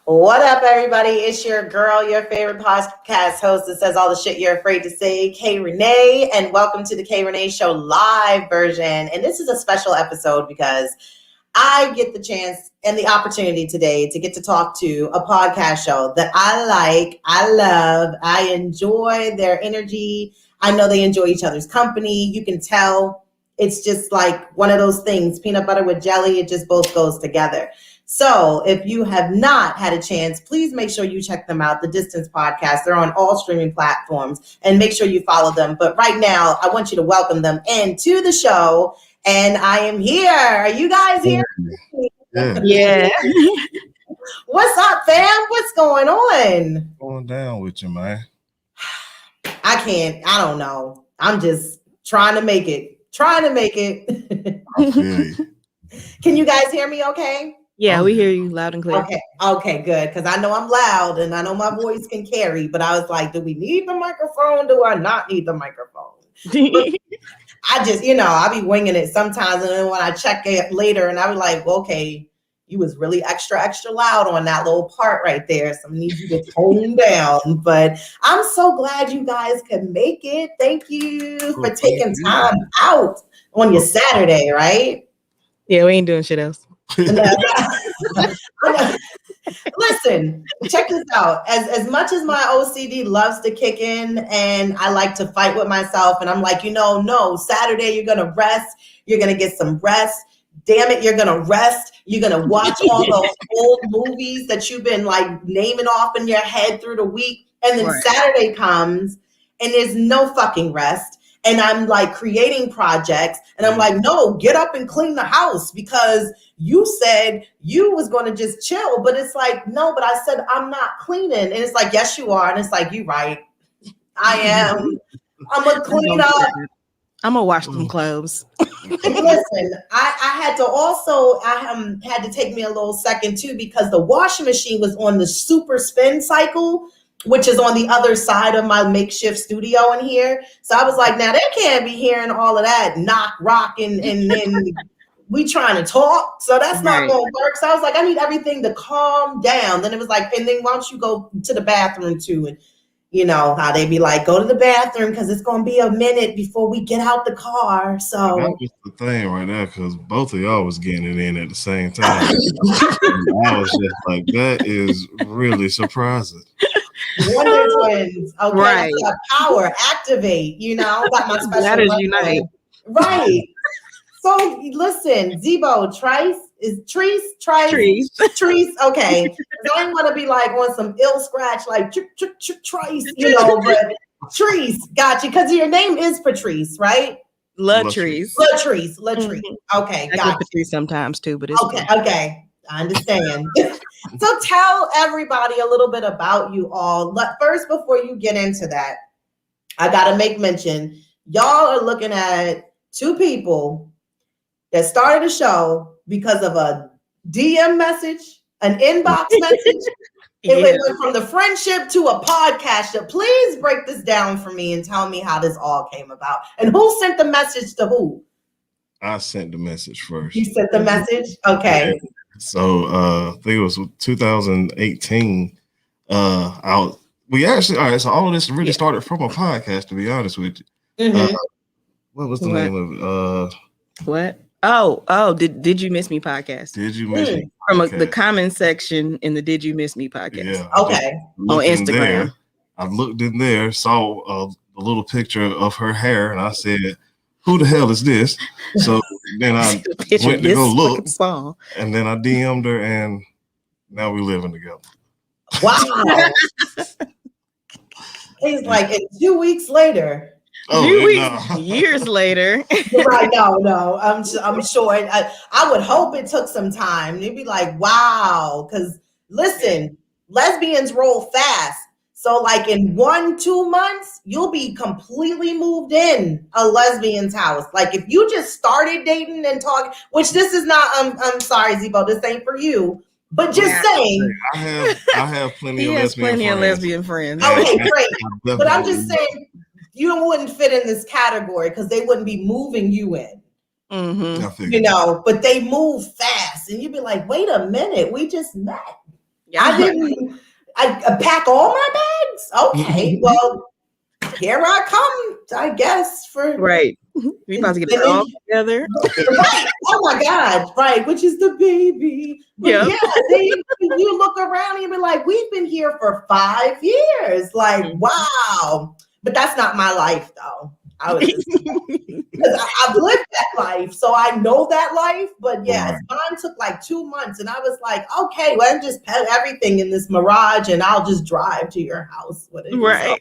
What up, everybody? It's your girl, your favorite podcast host that says all the shit you're afraid to say, K Rene, and welcome to the K Rene Show live version. And this is a special episode because I get the chance and the opportunity today to get to talk to a podcast show that I like, I love, I enjoy their energy. I know they enjoy each other's company. You can tell it's just like one of those things, peanut butter with jelly, it just both goes together. So if you have not had a chance, please make sure you check them out, The Distance Podcast. They're on all streaming platforms, and make sure you follow them. But right now, I want you to welcome them into the show, and I am here. Are you guys here? Yeah. What's up, fam? What's going on? Going down with you, man. I don't know. I'm just trying to make it. I feel you. Can you guys hear me okay? Yeah, we hear you loud and clear. Okay, good. Because I know I'm loud and I know my voice can carry, but I was like, do we need the microphone? Do I not need the microphone? I just, I be winging it sometimes. And then when I check it later and I be like, well, okay, you was really extra loud on that little part right there. So I need you to tone down. But I'm so glad you guys could make it. Thank you for taking time out on your Saturday, right? Yeah, we ain't doing shit else. Listen, check this out. As much as my OCD loves to kick in and I like to fight with myself, and I'm like, no, Saturday you're gonna rest, you're gonna get some rest. Damn it, you're gonna rest. You're gonna watch all those old movies that you've been like naming off in your head through the week. And then right. Saturday comes and there's no fucking rest. And I'm like creating projects and I'm like, no, get up and clean the house because you said you was going to just chill. But it's like, no, but I said, I'm not cleaning. And it's like, yes, you are. And it's like, you're right. I am. I'm going to clean up. I'm going to wash some clothes. Listen, I had to also, had to take me a little second too, because the washing machine was on the super spin cycle, which is on the other side of my makeshift studio in here. So I was like, now they can't be hearing all of that knock, rock, and then we trying to talk. So that's not going to work. So I was like, I need everything to calm down. Then it was like, and then why don't you go to the bathroom too? And you know how they be like, go to the bathroom because it's going to be a minute before we get out the car. So that was the thing right there, because both of y'all was getting it in at the same time. I was just like, that is really surprising. Wonder Twins. Okay, right. Power, activate, got my special. That is unite. Right. So listen, Zebo, Trice is Treese. Okay. I don't want to be like on some ill scratch like Trice, but Treese, got you. Because your name is Patrice, right? Latrice. Mm-hmm. Okay, got you. Patrice sometimes too, but it's okay. I understand. So tell everybody a little bit about you all. First, before you get into that, I got to make mention, y'all are looking at two people that started a show because of a DM message, an inbox message. It went from the friendship to a podcast. So please break this down for me and tell me how this all came about. And who sent the message to who? I sent the message first. You sent the message? Okay. Yeah. So I think it was 2018. We actually, all right, so all of this really started from a podcast, to be honest with you. Mm-hmm. What was the name of it? What? Oh, did you miss me podcast? Did you miss me? From the comment section in the Did You Miss Me podcast. Yeah. Okay. On Instagram. I looked in there, saw a little picture of her hair, and I said, who the hell is this? So then I went to go look, and then I DM'd her, and now we're living together. Wow. He's like, and 2 weeks later. Years later. Right, no. I'm sure. I would hope it took some time. You'd be like, wow. Because listen, lesbians roll fast. So like in 1-2 months, you'll be completely moved in a lesbian's house. Like if you just started dating and talking, which this is not, I'm sorry, Zebo, this ain't for you. But just saying. I have plenty of lesbian friends. Okay, great. But I'm just saying, you wouldn't fit in this category because they wouldn't be moving you in. Mm-hmm. But they move fast. And you'd be like, wait a minute, we just met. Yeah. I didn't. I pack all my bags. Okay, well, here I come. I guess for right. We about to get it all together. Right. Oh my God. Right. Which is the baby. But yeah, you look around and you be like, we've been here for 5 years. Like, wow. But that's not my life though. I was just because I've lived that life, so I know that life. But yes, mine took like 2 months, and I was like, okay, well, just put everything in this Mirage, and I'll just drive to your house. Right.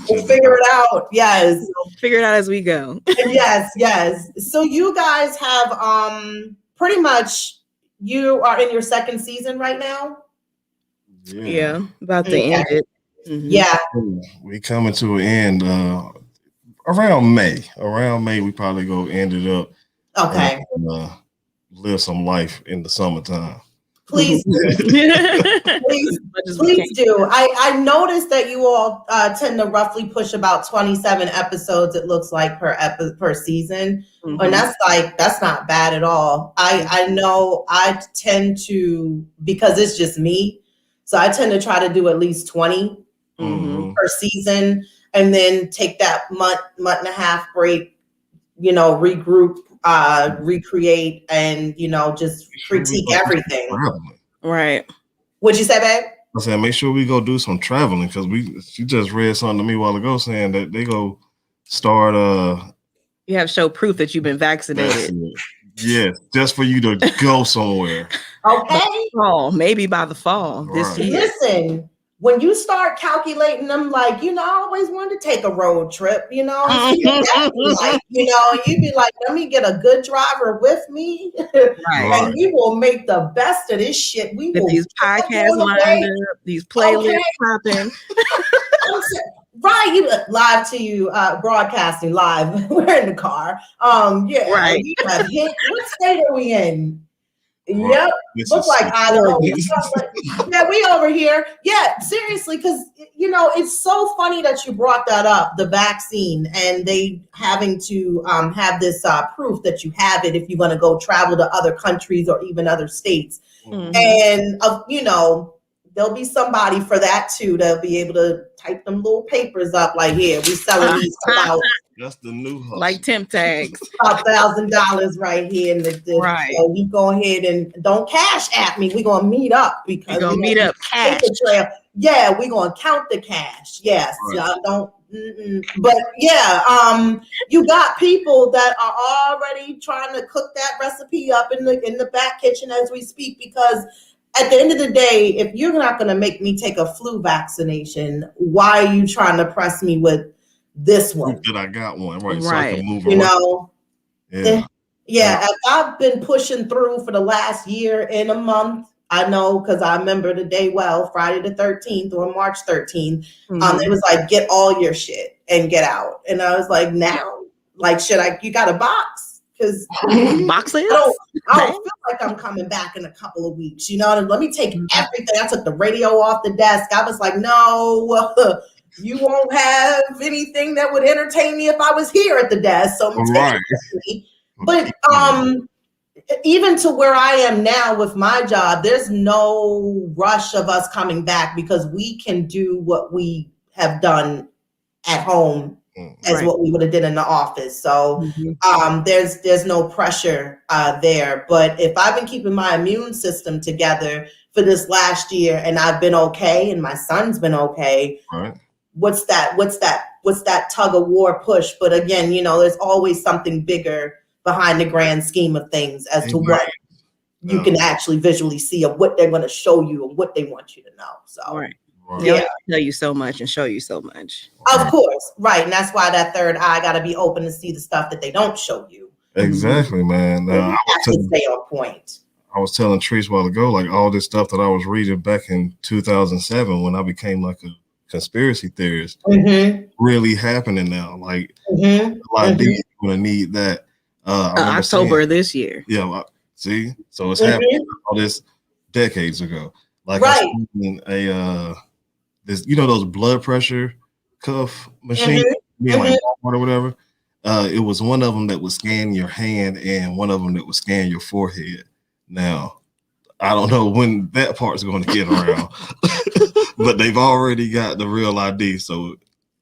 We'll figure it out. Yes, we'll figure it out as we go. yes. So you guys have pretty much you are in your second season right now. Yeah, about to end it. Mm-hmm. Yeah, we coming to an end. Around May, we probably go end it up. Okay. And, live some life in the summertime. Please do. please do. I noticed that you all tend to roughly push about 27 episodes, it looks like, per season. And that's not bad at all. I know I tend to, because it's just me, so I tend to try to do at least 20 per season, and then take that month and a half break, regroup, recreate, and just critique everything. Right. What'd you say, babe? I said, make sure we go do some traveling, because she just read something to me a while ago saying that they go start you have show proof that you've been vaccinated. Yeah, just for you to go somewhere. Okay. Maybe by the fall this year. Listen, when you start calculating them, like, I always wanted to take a road trip, and see what that be like, and you'd be like, let me get a good driver with me, and we will make the best of this shit. We will these podcasts lined up, these playlists popping. Right, you live to you, broadcasting live. We're in the car. Right. You have hit. What state are we in? Yep, look like Idaho. Yeah, we over here. Yeah, seriously, because it's so funny that you brought that up, the vaccine, and they having to have this proof that you have it if you're going to go travel to other countries or even other states. And there'll be somebody for that too. They'll be able to type them little papers up like, here, we selling these about. That's the new hustle. Like temp tags. About $1,000 right here. Right. So we go ahead and don't cash at me. We're going to meet up because we're going to meet up cash. Yeah, we're going to count the cash. Yes. Right. Don't. But yeah, you got people that are already trying to cook that recipe up in the back kitchen as we speak, because at the end of the day, if you're not going to make me take a flu vaccination, why are you trying to press me with this one? That I got one, right? So I can move around. Yeah. I've been pushing through for the last year and a month. I know, because I remember the day well, Friday the 13th or March 13th. It was like, get all your shit and get out. And I was like, now, like, you got a box? Because boxes? I don't feel like I'm coming back in a couple of weeks. Let me take everything. I took the radio off the desk. I was like, no, you won't have anything that would entertain me if I was here at the desk. So I'm taking it with me. But even to where I am now with my job, there's no rush of us coming back, because we can do what we have done at home as what we would have did in the office. So there's no pressure there. But if I've been keeping my immune system together for this last year, and I've been okay, and my son's been okay, what's that tug of war push? But again, there's always something bigger behind the grand scheme of things as to what you can actually visually see of what they're going to show you and what they want you to know. So they'll tell you so much and show you so much. Of course, right. And that's why that third eye got to be open to see the stuff that they don't show you. Exactly, man. You have to stay on point. I was telling Trish a while ago, like, all this stuff that I was reading back in 2007 when I became like a conspiracy theorist really happening now. Like, a lot of people are going to need that. October this year. Yeah, see? So it's happening all this decades ago. Like, I seen this, those blood pressure cuff machines, like Walmart or whatever. It was one of them that would scan your hand and one of them that would scan your forehead. Now, I don't know when that part's going to get around, but they've already got the real ID, so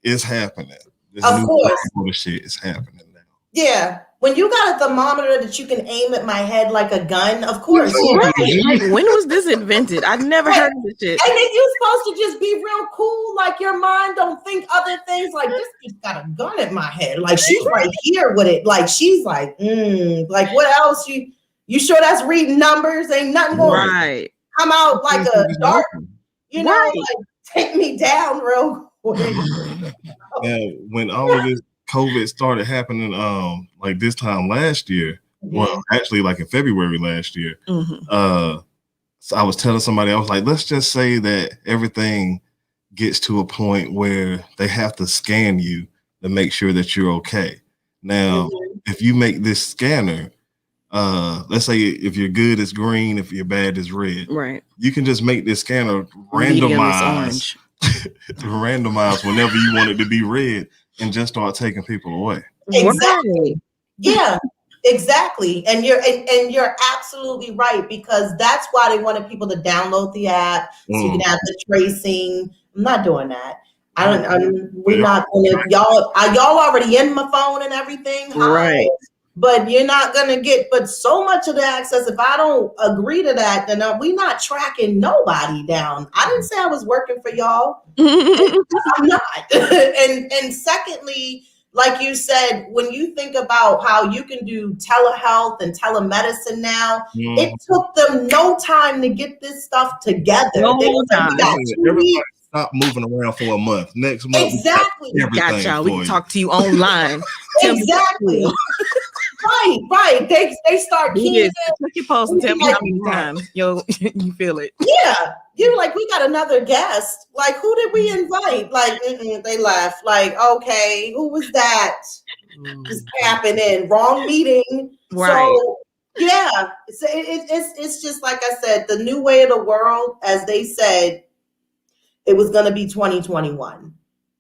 it's happening. This of course, shit is happening now. Yeah, when you got a thermometer that you can aim at my head like a gun, of course. Right. Like, when was this invented? I've never heard of this shit. And then you're supposed to just be real cool, like your mind don't think other things. Like this bitch got a gun at my head, like she's right here with it. Like she's like, like what else? You sure that's reading numbers? Ain't nothing going to come out like a dart, like take me down real quick. When all of this COVID started happening, like this time last year, well, actually like in February last year, so I was telling somebody, I was like, let's just say that everything gets to a point where they have to scan you to make sure that you're okay. Now, if you make this scanner, let's say if you're good, it's green. If you're bad, it's red. Right. You can just make this scanner randomize whenever you want it to be red and just start taking people away. Exactly. Yeah, exactly. And you're absolutely right, because that's why they wanted people to download the app so you can have the tracing. I'm not doing that. We're not gonna, y'all already in my phone and everything. Right. But you're not gonna get so much of the access. If I don't agree to that, then we're not tracking nobody down. I didn't say I was working for y'all. I'm not. and secondly, like you said, when you think about how you can do telehealth and telemedicine now, it took them no time to get this stuff together. No time. Everybody stop moving around for a month. Next month, exactly. Got y'all. We can talk to you online. Exactly. Right. They start keying in. Check your pulse and tell me how many times you feel it. Yeah. You're like, we got another guest. Like, who did we invite? Like, they left. Like, okay, who was that? Just tapping in. Wrong meeting. Right. So, yeah. It's just like I said, the new way of the world, as they said, it was going to be 2021.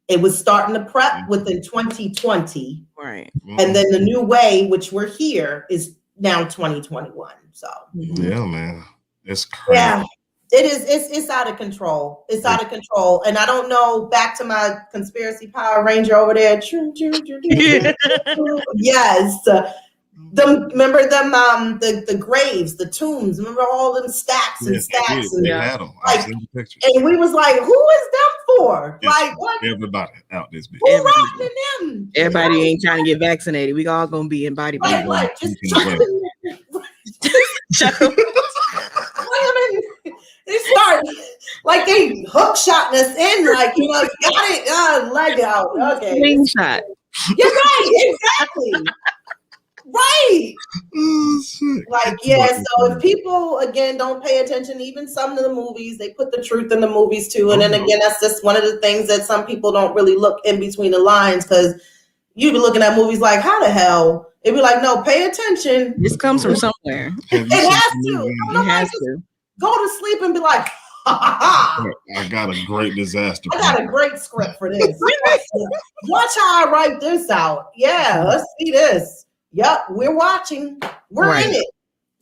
It was starting to prep within 2020. Right. And then the new way, which we're here, is now 2021. So yeah, man. It's crazy. Yeah, it is. It's out of control. It's out of control. And I don't know, back to my conspiracy Power Ranger over there. Yes. Remember them, the graves, the tombs. Remember all them stacks and stacks. They had them. Like, and we was like, who is them for? Like, what? Everybody out this bitch. Who rocking them? Everybody ain't trying to get vaccinated. We all gonna be in body. Right, just they start like they hook shotting us in, like, you got it, leg out. Okay. Slingshot. You're right, exactly. Right. Like, yeah, so if people, again, don't pay attention, even some of the movies, they put the truth in the movies too. And then again, that's just one of the things that some people don't really look in between the lines, because you be looking at movies like, how the hell? It'd be like, no, pay attention. This comes from somewhere. It has to. It has to. Go to sleep and be like, ha ha ha. I got a great disaster. I got a great script for this. Watch how I write this out. Yeah, let's see this. Yep, we're watching. We're in it.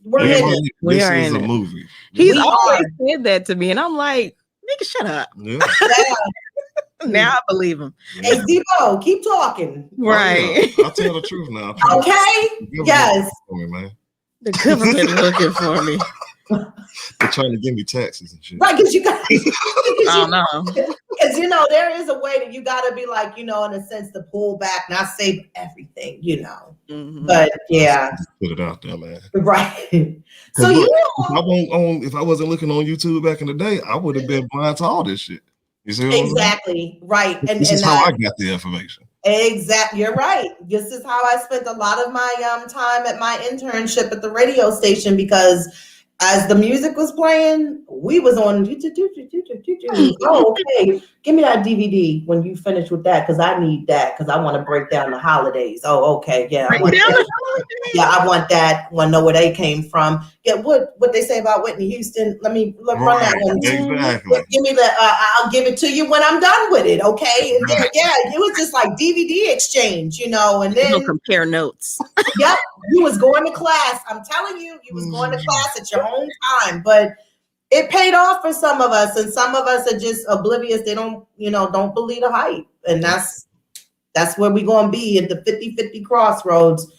We're in it. We are in a it. movie. He's always said that to me, and I'm like, nigga, shut up. Yeah. Now I believe him. Hey, Debo, keep talking. Right. I'll tell the truth now. Okay. Yes. Man. The government looking for me. They're trying to give me taxes and shit. Right, because you got. Oh no. Because there is a way that you got to be like, in a sense, to pull back, not say everything, Mm-hmm. But yeah, put it out there, man. Right. So look, if I wasn't looking on YouTube back in the day, I would have been blind to all this shit. You see what exactly right, and this is how I got the information. Exactly, you're right. This is how I spent a lot of my time at my internship at the radio station, because as the music was playing, we was on. Oh, okay. Give me that DVD when you finish with that, because I need that, because I want to break down the holidays. Oh, okay, yeah. I want that. Want to know where they came from. Yeah, what they say about Whitney Houston? Let me run that one. Exactly. Give me the. I'll give it to you when I'm done with it. Okay. And then, it was just like DVD exchange, and then compare notes. Yep. You was going to class. I'm telling you, you was going to class at your own time. But it paid off for some of us, and some of us are just oblivious. They don't believe the hype. And that's where we're gonna be at the 50-50 crossroads.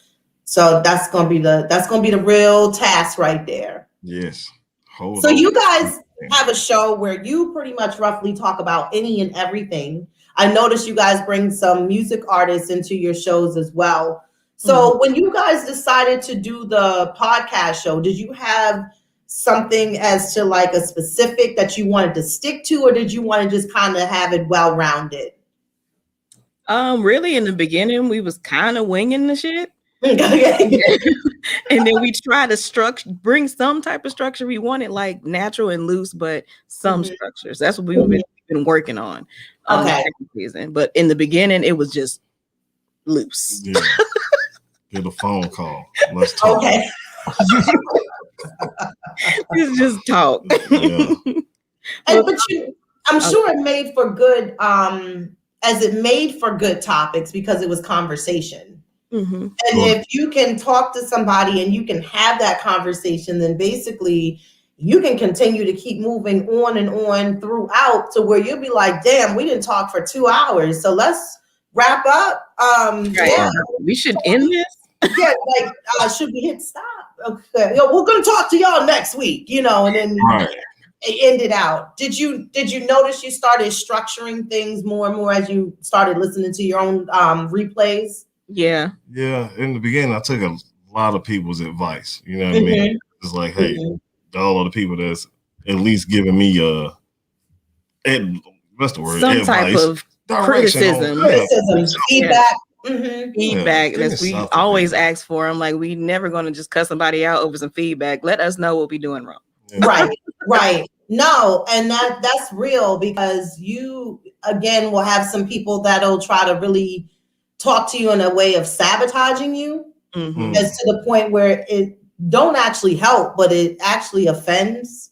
So that's gonna be the real task right there. Yes. So you guys have a show where you pretty much roughly talk about any and everything. I noticed you guys bring some music artists into your shows as well. So when you guys decided to do the podcast show, did you have something as to like a specific that you wanted to stick to, or did you want to just kind of have it well-rounded? Really in the beginning, we was kind of winging the shit. Okay. And then we try to bring some type of structure we wanted, like natural and loose, but some structures. That's what we've been working on the second season. But in the beginning, it was just loose. Yeah. Get a phone call. Let's talk. Okay. It's just talk. Yeah. I'm sure it made for good, as it made for good topics because it was conversation. And if you can talk to somebody and you can have that conversation, then basically you can continue to keep moving on and on throughout to where you'll be like, damn, we didn't talk for 2 hours. So let's wrap up. Yeah. We should end this. Yeah, like should we hit stop? Okay, we're gonna talk to y'all next week, and then it ended out. Did you notice you started structuring things more and more as you started listening to your own replays? Yeah. Yeah. In the beginning, I took a lot of people's advice. You know what I mean? It's like, hey, all of the people that's at least giving me what's the word? Some type of criticism, feedback. Feedback that we always ask for. I'm like, we never going to just cut somebody out over some feedback. Let us know what we're doing wrong. Yeah. Right. No, and that's real, because you again will have some people that'll try to really talk to you in a way of sabotaging you, as to the point where it don't actually help, but it actually offends.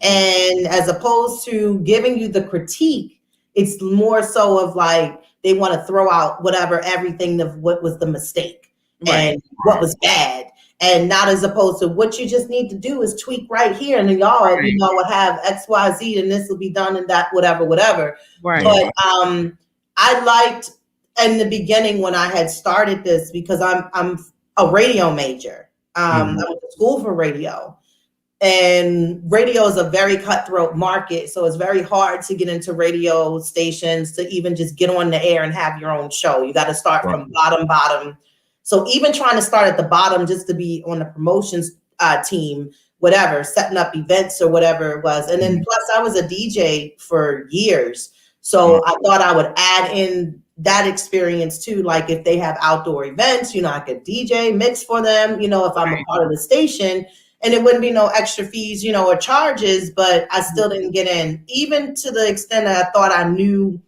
And as opposed to giving you the critique, it's more so of like, they want to throw out everything of what was the mistake and what was bad, and not as opposed to what you just need to do is tweak right here, and then y'all, will have X, Y, Z, and this will be done and that, whatever. Right. But I liked in the beginning when I had started this, because I'm a radio major. I went to school for radio. And radio is a very cutthroat market. So it's very hard to get into radio stations to even just get on the air and have your own show. You got to start from bottom. So even trying to start at the bottom just to be on the promotions team, setting up events or whatever it was. And then plus I was a DJ for years. So I thought I would add in that experience too. Like if they have outdoor events, I could DJ, mix for them, if I'm a part of the station. And it wouldn't be no extra fees, or charges, but I still didn't get in, even to the extent that I thought I knew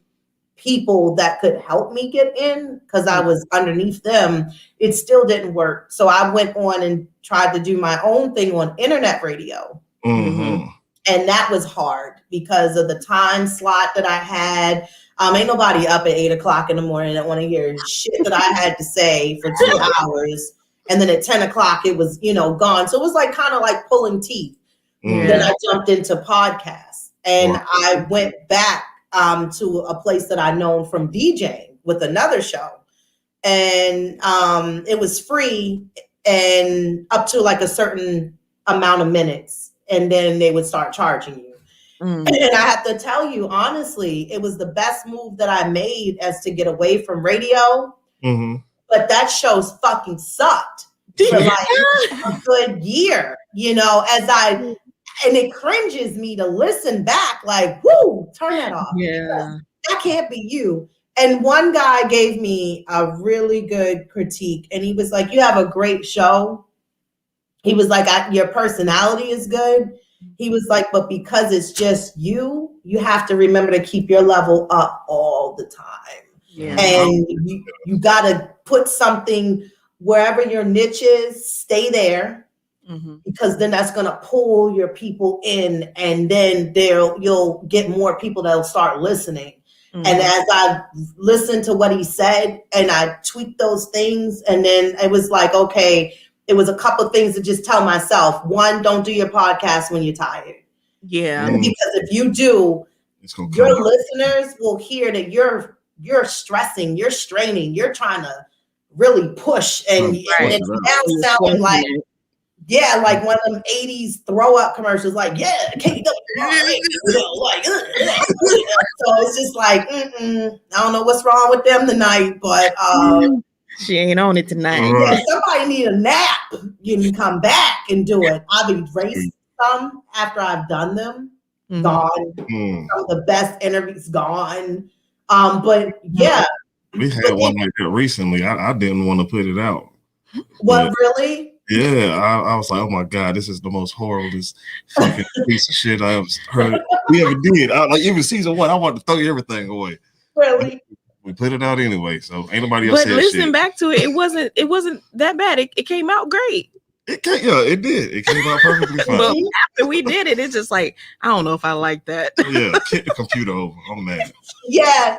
people that could help me get in because I was underneath them. It still didn't work. So I went on and tried to do my own thing on internet radio. And that was hard because of the time slot that I had. Ain't nobody up at 8 o'clock in the morning that want to hear shit that I had to say for 2 hours. And then at 10 o'clock, it was, gone. So it was like kind of like pulling teeth. Then I jumped into podcasts, and I went back to a place that I known from DJing with another show. And it was free and up to like a certain amount of minutes. And then they would start charging you. And I have to tell you, honestly, it was the best move that I made as to get away from radio. But that show's fucking sucked for like a good year, and it cringes me to listen back like, whoo, turn that off. Yeah. That can't be you. And one guy gave me a really good critique, and he was like, you have a great show. He was like, your personality is good. He was like, but because it's just you have to remember to keep your level up all the time. Yeah. And you got to put something wherever your niche is, stay there, because then that's going to pull your people in, and then you'll get more people that'll start listening. And as I listened to what he said and I tweaked those things, and then it was like, okay, it was a couple of things to just tell myself. One, don't do your podcast when you're tired. Yeah. Because if you do, your listeners will hear that you're stressing, you're straining, you're trying to really push, and it's now sounding like, yeah, like one of them 80s throw up commercials, like, yeah, KW, like, so it's just like, I don't know what's wrong with them tonight, but she ain't on it tonight. Yeah, somebody need a nap. You can come back and do it. I've erased some after I've done them. Gone. Some of the best interviews gone. But yeah. We had one like that recently. I didn't want to put it out. What, really? Yeah, I was like, oh my God, this is the most horriblest fucking piece of shit I ever heard. We ever did. Like even season 1, I wanted to throw everything away. Really? We put it out anyway, so ain't nobody else. But listen back to it. It wasn't that bad. It came out great. It did. It came out perfectly fine. But after we did it, it's just like, I don't know if I like that. Yeah, kick the computer over. I'm mad. Yeah.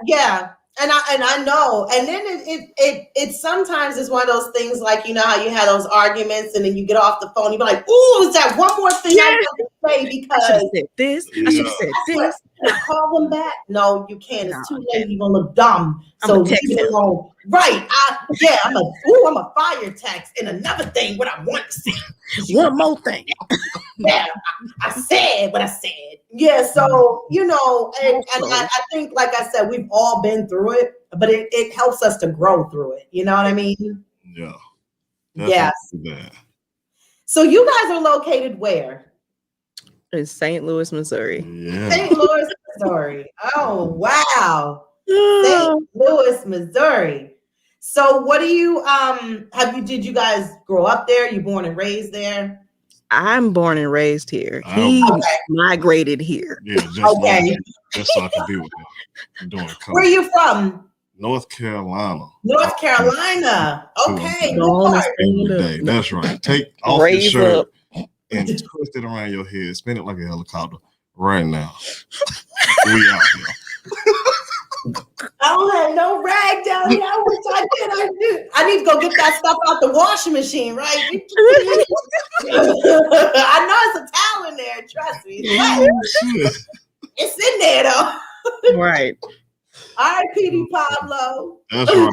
And I know. And then it sometimes is one of those things, like, you know how you have those arguments and then you get off the phone, you be like, ooh, is that one more thing I want to say? Because I should have said this. I should have said this. Can I call them back? No, you can't. It's too late. You're gonna look dumb. So leave it alone. Right. I'm a fire text and another thing what I want to say. One more thing. Yeah, I said what I said. Yeah, so and I think, like I said, we've all been through it, but it helps us to grow through it. You know what I mean? Yeah. Yes. So you guys are located where? In St. Louis, Missouri. Yeah. St. Louis, Missouri. Oh, wow. St. Louis, Missouri. So what do you did you guys grow up there? You born and raised there? I'm born and raised here. He migrated here. Yeah, just so I can be with him. Where are you from? North Carolina. North Carolina. Okay. Every day. That's right. Take off your shirt and twist it around your head. Spin it like a helicopter right now. We out here. I don't have no rag down here. I wish I did. I need to go get that stuff out the washing machine, right? I know it's a towel in there. Trust me. It's in there, though. Right. All right, PD Pablo. That's right.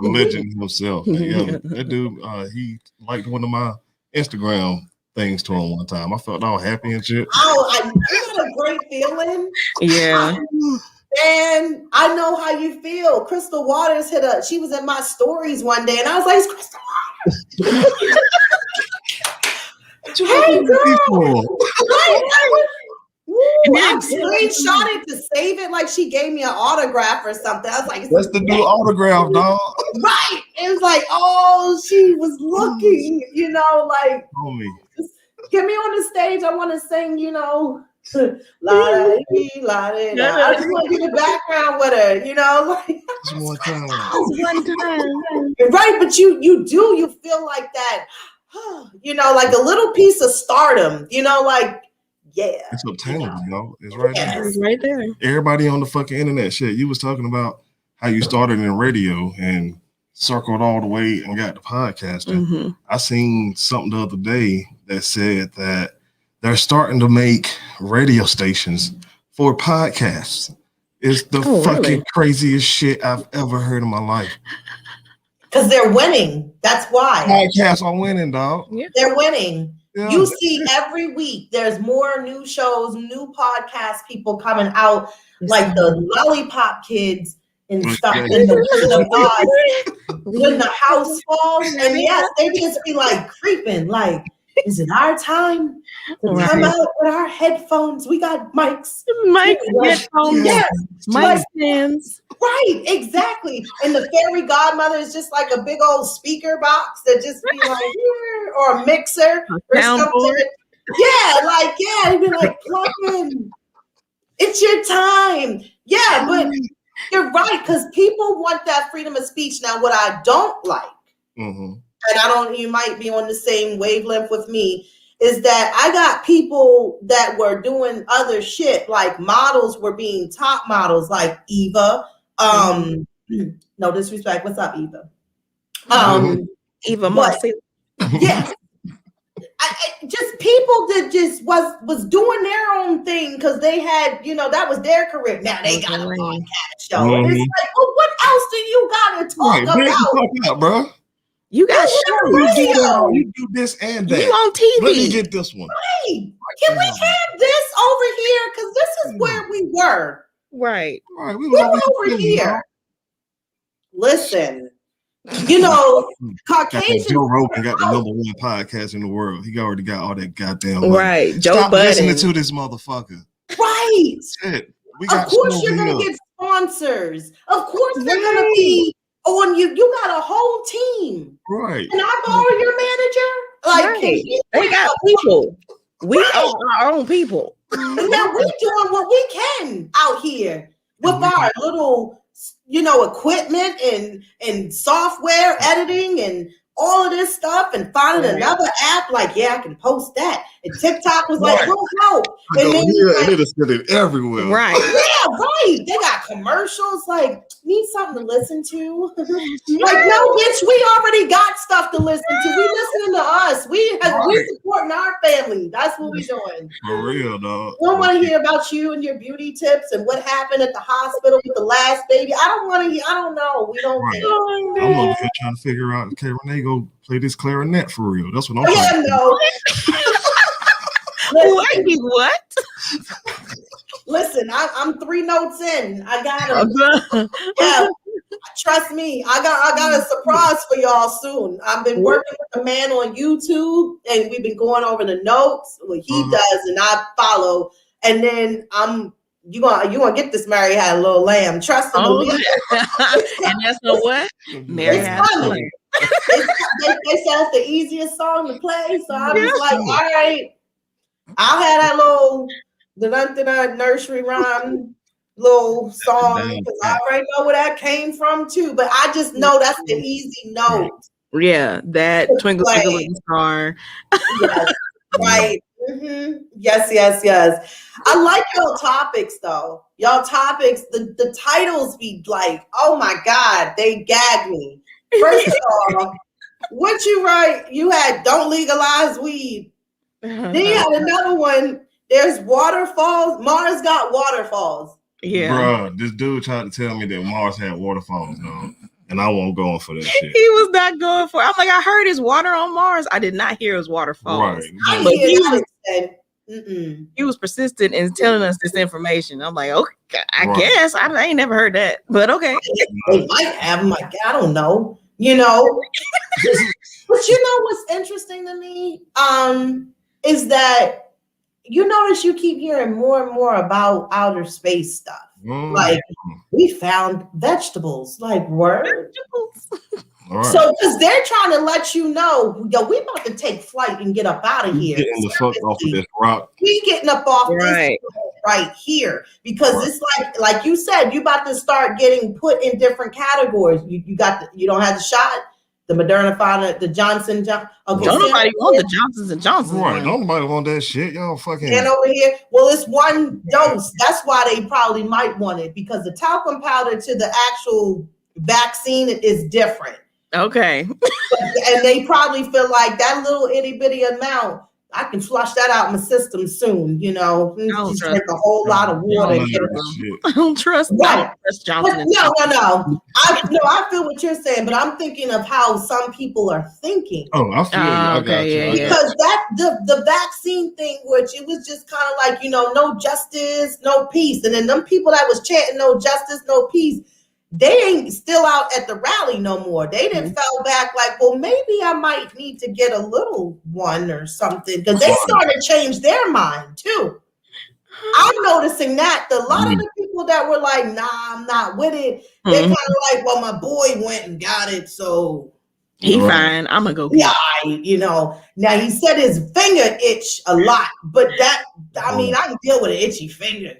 A legend himself. Yeah, that dude, he liked one of my Instagram things to him one time. I felt all happy and shit. Oh, I got a great feeling. Yeah. And I know how you feel. Crystal Waters she was in my stories one day, and I was like, it's Crystal Waters. Hey, girl. I screenshot it to save it like she gave me an autograph or something. I was like, that's the new autograph, dog. Right. It was like, oh, she was looking, like, get me on the stage. I want to sing, la la la. I just want to be the background with her, like just one time. Right, but you feel like that, like a little piece of stardom, like, yeah. It's obtainable, It's right there. It's right there. Everybody on the fucking internet shit. You was talking about how you started in radio and circled all the way and got the podcasting. Mm-hmm. I seen something the other day that said that they're starting to make radio stations for podcasts. It's the fucking craziest shit I've ever heard in my life. Because they're winning. That's why. Podcasts are winning, dog. Yeah. They're winning. Yeah. You see every week there's more new shows, new podcast people coming out, like the Lollipop Kids and stuff in the when the house falls. And yes, they just be like creeping, like, is it our time to come out with our headphones? We got mics. Headphones. Yes. Mic stands. Right, exactly. And the fairy godmother is just like a big old speaker box that just be like here, or a mixer or something. Yeah, it'd be like, plug in. It's your time. Yeah, but you're right, because people want that freedom of speech. Now, what I don't like, and you might be on the same wavelength with me, is that I got people that were doing other shit, like models were being top models, like Eva. No disrespect. What's up, Eva? Eva Marcel. Yes. Just people that just was doing their own thing because they had, that was their career. Now they got a podcast show. And it's like, well, what else do you got to talk about? Fuck out, bro. You got shows. You do this and that. You on TV. Let me get this one. Right. Can we have this over here? Because this is where we were. Right. We were over here. Listen. Caucasian. Joe Rogan got the #1 podcast in the world. He already got all that goddamn money. Right. Joe Stop Budden. listening to this motherfucker. Right. Shit. Of course you're going to get sponsors. Of course they're going to be on you. You got a whole team. Right. And I borrow your manager? Like, they got people. We are our own people. And then we doing what we can out here with our little equipment and software editing and all of this stuff and finding another app like, I can post that. And TikTok was like, we'll help. And then it is everywhere. Right. Yeah, right. They got commercials like, need something to listen to. Like, no, bitch, we already got stuff to listen to. We listening to us. We supporting our family. That's what we doing. For real, dog. We don't want to hear about you and your beauty tips and what happened at the hospital with the last baby. I don't want to hear. I don't know. We don't care. I'm over here trying to figure out, K Rene go play this clarinet for real. That's what I'm What? Listen, I'm 3 notes in. I got him. Yeah, trust me. I got a surprise for y'all soon. I've been working with a man on YouTube, and we've been going over the notes, what he does, and I follow. And then you gonna get this Mary Had a Little Lamb. Trust me. And that's what? Mary Had a Lamb. They said it's the easiest song to play, so I was like, all right, I'll have that little the nursery rhyme little song because I already know where that came from too. But I just know that's the easy note. Yeah, that Twinkle Twinkle Little Star. Yes, right. Mm-hmm. Yes. I like y'all topics though. Y'all topics, the titles be like, oh my God, they gag me. First of all, what you write, you had don't legalize weed. Then you had another one, there's waterfalls. Mars got waterfalls. Yeah. Bruh, this dude tried to tell me that Mars had waterfalls, no. And I won't go for that shit. He was not going for it. I'm like, I heard his water on Mars. I did not hear his waterfalls. Right. But he was persistent in telling us this information. I'm like, okay, I guess. I ain't never heard that. But okay. They might have them. Like, I don't know. But you know what's interesting to me is that you notice you keep hearing more and more about outer space stuff. Like we found vegetables, like vegetables. Right. So because they're trying to let you know, yo, we about to take flight and get up out of here. Getting the fuck off of this rock. We getting up off this right here because it's like you said, you about to start getting put in different categories. You don't have the shot. The Moderna, Pfizer, the Johnson. Okay, don't nobody want the Johnsons and Johnsons. Right, don't nobody want that shit. Y'all fucking. And over here, well, it's one dose. That's why they probably might want it because the talcum powder to the actual vaccine is different. Okay. And they probably feel like that little itty bitty amount, I can flush that out in my system soon, you know. Just drink a whole lot of water. I don't trust Johnson. No. I feel what you're saying, but I'm thinking of how some people are thinking. Oh, I feel okay, because the vaccine thing, which it was just kind of like, no justice, no peace. And then them people that was chanting no justice, no peace, they ain't still out at the rally no more. They didn't fell back like, well, maybe I might need to get a little one or something because they started to change their mind too. I'm noticing that a lot of the people that were like, nah, I'm not with it. They're kind of like, well, my boy went and got it, so he fine. I'm gonna go. Yeah, Now he said his finger itch a lot, but I can deal with an itchy finger,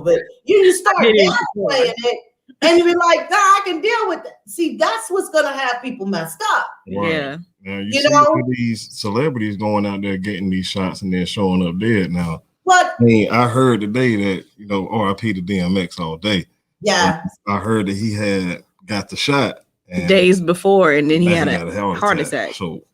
But you start downplaying it. And you be like, nah, I can deal with it. See, that's what's gonna have people messed up. Right. Yeah. Now you see these celebrities going out there getting these shots and then showing up dead now. What? I mean, I heard today that, RIP to DMX all day. Yeah. I heard that he had got the shot days before, and then he had a heart attack. So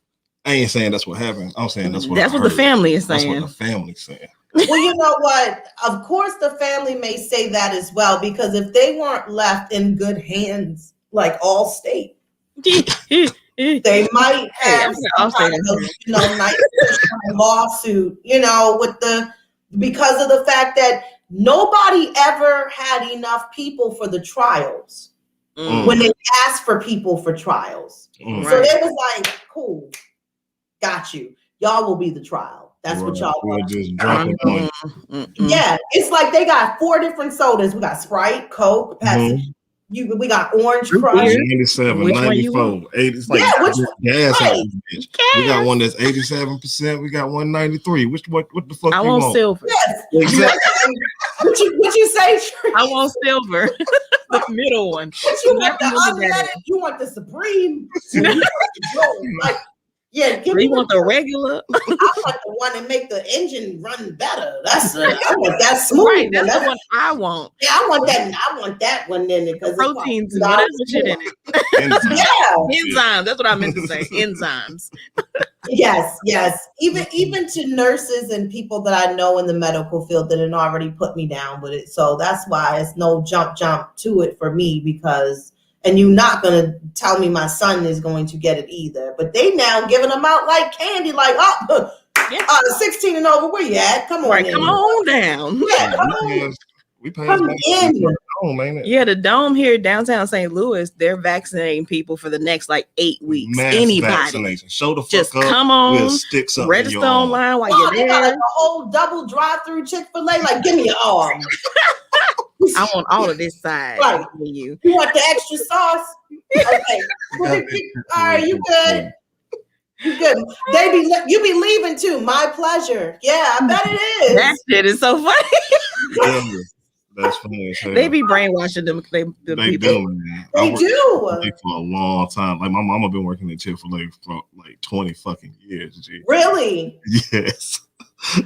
I ain't saying that's what happened. I'm saying that's what the family is saying. That's what the family's saying. Well, you know what? Of course, the family may say that as well, because if they weren't left in good hands, like Allstate, they might have some kind of, nice lawsuit, because of the fact that nobody ever had enough people for the trials when they asked for people for trials. So they was like, cool, got you. Y'all will be the trial. That's what y'all want. Just drop it on. Yeah, it's like they got 4 different sodas. We got Sprite, Coke, Pepsi. We got Orange Crush. 97, 94, 80. It's like gas out this bitch. We got one that's 87%. We got 193. What the fuck I you want? Silver. Yes. Exactly. what you say? I want silver. The middle one. But you want the unleaded? You want the Supreme? Give me the regular. I want the one that make the engine run better. I want that smooth. Right, that's the one I want. Yeah, I want that. I want that one then because proteins and whatever shit in it. Enzymes. That's what I meant to say. Enzymes. Yes. Even to nurses and people that I know in the medical field that had already put me down with it. So that's why it's no jump to it for me because. And you're not going to tell me my son is going to get it either. But they now giving them out like candy, like, 16 and over, where you at? Come on in. Come on down. Yeah, come on. We come in. Yeah, the Dome here downtown St. Louis, they're vaccinating people for the next 8 weeks. Mass anybody. Vaccination. Show the fuck just up. come on. We'll stick something register online while you're there. Got a whole double drive-through Chick-fil-A. Like, give me your arm. I want all of this side. Right. You want the extra sauce? Okay. All right, you good? You good? You be leaving too. My pleasure. Yeah, I bet it is. That shit is so funny. That's funny as hell. They be brainwashing them. They do, man. They do. For a long time. Like my mama been working at Chick-fil-A for 20 fucking years. G. Really? Yes.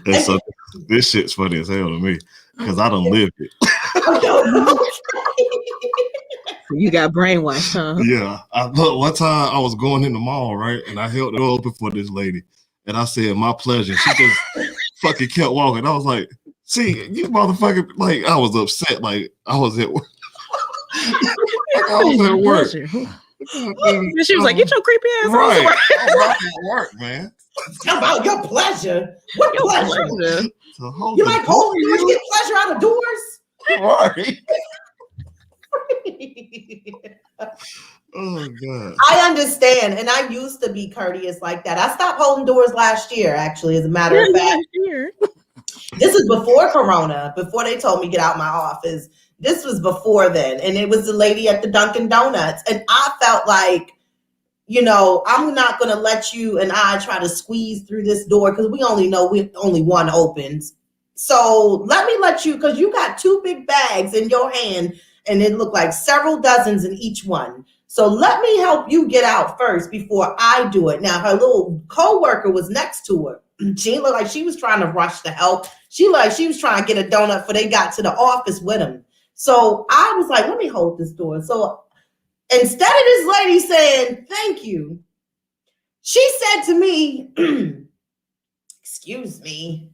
And so this shit's funny as hell to me because I done lived it. You got brainwashed, huh? Yeah. One time I was going in the mall, right? And I held the door open for this lady. And I said, my pleasure. She just fucking kept walking. I was like, see, you motherfucker, I was upset. I was at work. She was like, get your creepy ass right. I'm at work, man. How about your pleasure? What your pleasure? You like holding doors? You get pleasure out of doors? Right. Oh God. I understand, and I used to be courteous like that. I stopped holding doors last year, actually, as a matter of fact. This is before Corona, before they told me get out my office. This was before then, and it was the lady at the Dunkin' Donuts, and I felt like, I'm not going to let you and I try to squeeze through this door because we only know only one opens. So let you, because you got 2 big bags in your hand, and it looked like several dozens in each one. So let me help you get out first before I do it. Now, her little coworker was next to her. She looked like she was trying to rush to help. She was trying to get a donut before they got to the office with him. So I was like, let me hold this door. So instead of this lady saying, thank you, she said to me, excuse me,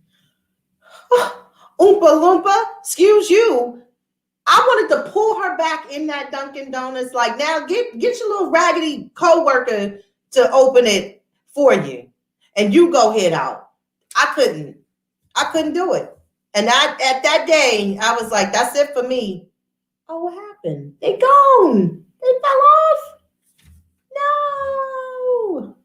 Oompa Loompa, excuse you. I wanted to pull her back in that Dunkin' Donuts. Like, now get your little raggedy coworker to open it for you. And you go head out. I couldn't do it. And at that day, I was like, that's it for me. Oh, what happened? They gone. They fell off. No.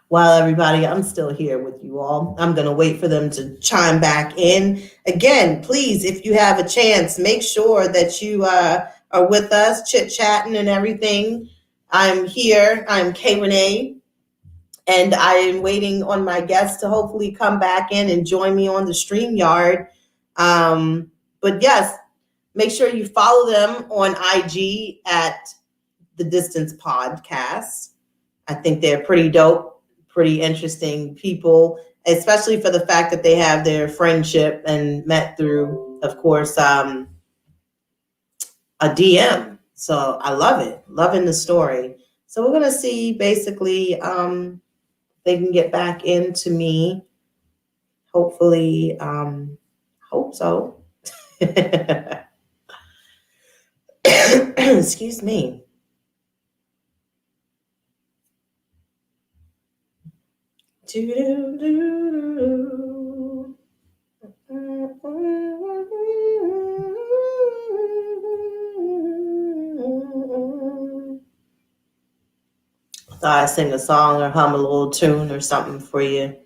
Well, everybody, I'm still here with you all. I'm going to wait for them to chime back in. Again, please, if you have a chance, make sure that you are with us, chit-chatting and everything. I'm here. I'm K Rene, and I am waiting on my guests to hopefully come back in and join me on the StreamYard. But yes, make sure you follow them on IG at The Distance Podcast. I think they're pretty dope, pretty interesting people, especially for the fact that they have their friendship and met through, of course, a DM. So I love it, loving the story. So we're gonna see basically they can get back into me. Hopefully, hope so. Excuse me. Thought I'd sing a song or hum a little tune or something for you.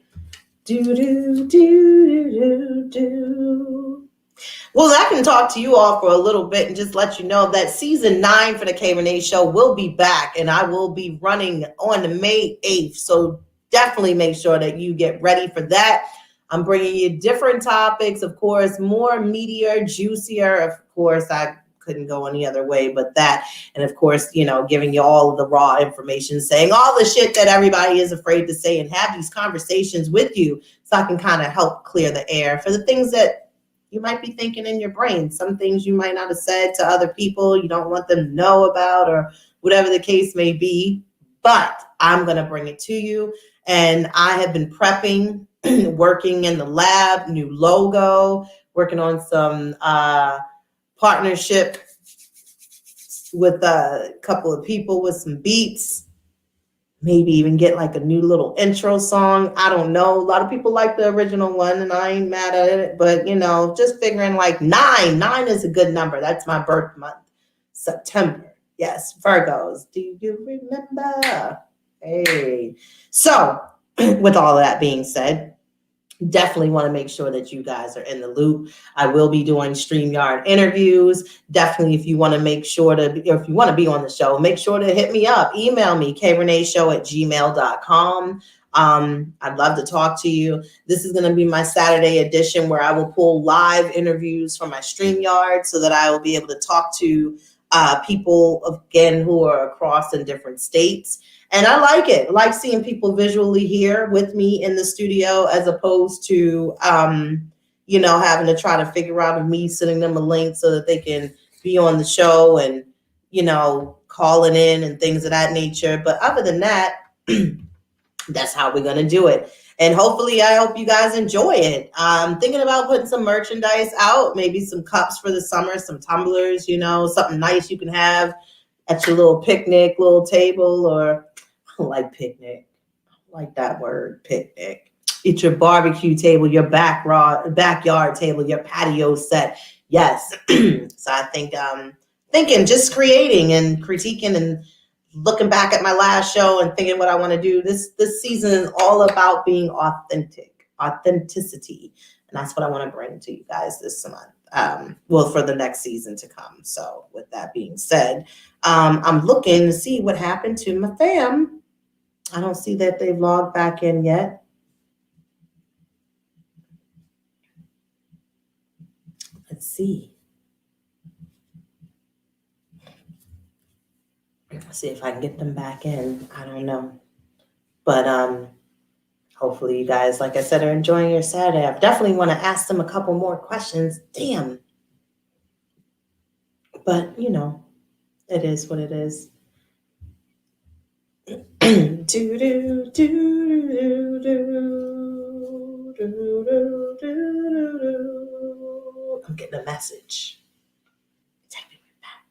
Well, I can talk to you all for a little bit and just let you know that season 9 for the K Rene Show will be back, and I will be running on the May 8th. So definitely make sure that you get ready for that. I'm bringing you different topics, of course, more meatier, juicier. Of course, I couldn't go any other way but that. And of course, you know, giving you all of the raw information, saying all the shit that everybody is afraid to say, and have these conversations with you so I can kind of help clear the air for the things that you might be thinking in your brain. Some things you might not have said to other people, you don't want them to know about, or whatever the case may be. But I'm going to bring it to you. And I have been prepping, working in the lab, new logo, working on some partnership with a couple of people with some beats. Maybe even get like a new little intro song. I don't know. A lot of people like the original one, and I ain't mad at it. But, you know, just figuring like 9. 9 is a good number. That's my birth month. September. Yes, Virgos. Do you remember? Hey. So, with all of that being said, definitely want to make sure that you guys are in the loop. I will be doing StreamYard interviews. Definitely, if you want to make sure to, if you want to be on the show, make sure to hit me up. Email me, KReneShow@gmail.com. I'd love to talk to you. This is going to be my Saturday edition where I will pull live interviews from my StreamYard so that I will be able to talk to people, again, who are across in different states. And I like it. I like seeing people visually here with me in the studio, as opposed to, you know, having to try to figure out of me sending them a link so that they can be on the show and, you know, calling in and things of that nature. But other than that, that's how we're going to do it. And hopefully, I hope you guys enjoy it. I'm thinking about putting some merchandise out, maybe some cups for the summer, some tumblers, you know, something nice you can have at your little picnic, little table, or I don't like picnic. I don't like that word, picnic. It's your barbecue table, your backyard table, your patio set. Yes. So I think thinking, just creating and critiquing and looking back at my last show and thinking what I want to do. This season is all about being authenticity. And that's what I want to bring to you guys this month. Well, for the next season to come. So with that being said, I'm looking to see what happened to my fam. I don't see that they've logged back in yet. Let's see. See if I can get them back in. I don't know. But hopefully you guys, like I said, are enjoying your Saturday. I definitely want to ask them a couple more questions. Damn. But, you know, it is what it is. I'm getting a message. Take me back.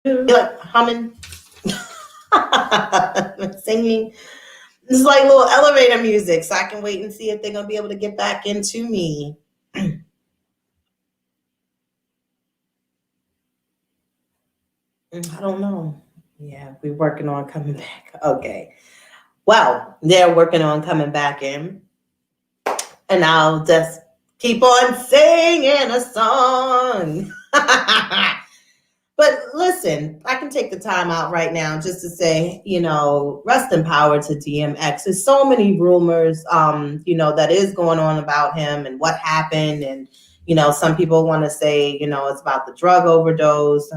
You're like humming, singing. This is like little elevator music, so I can wait and see if they're gonna be able to get back into me. I don't know. Yeah, we're working on coming back. Okay. Well, they're working on coming back in. And I'll just Keep on singing a song. But listen, I can take the time out right now just to say, rest in power to DMX. There's so many rumors, that is going on about him and what happened. And, some people want to say, it's about the drug overdose.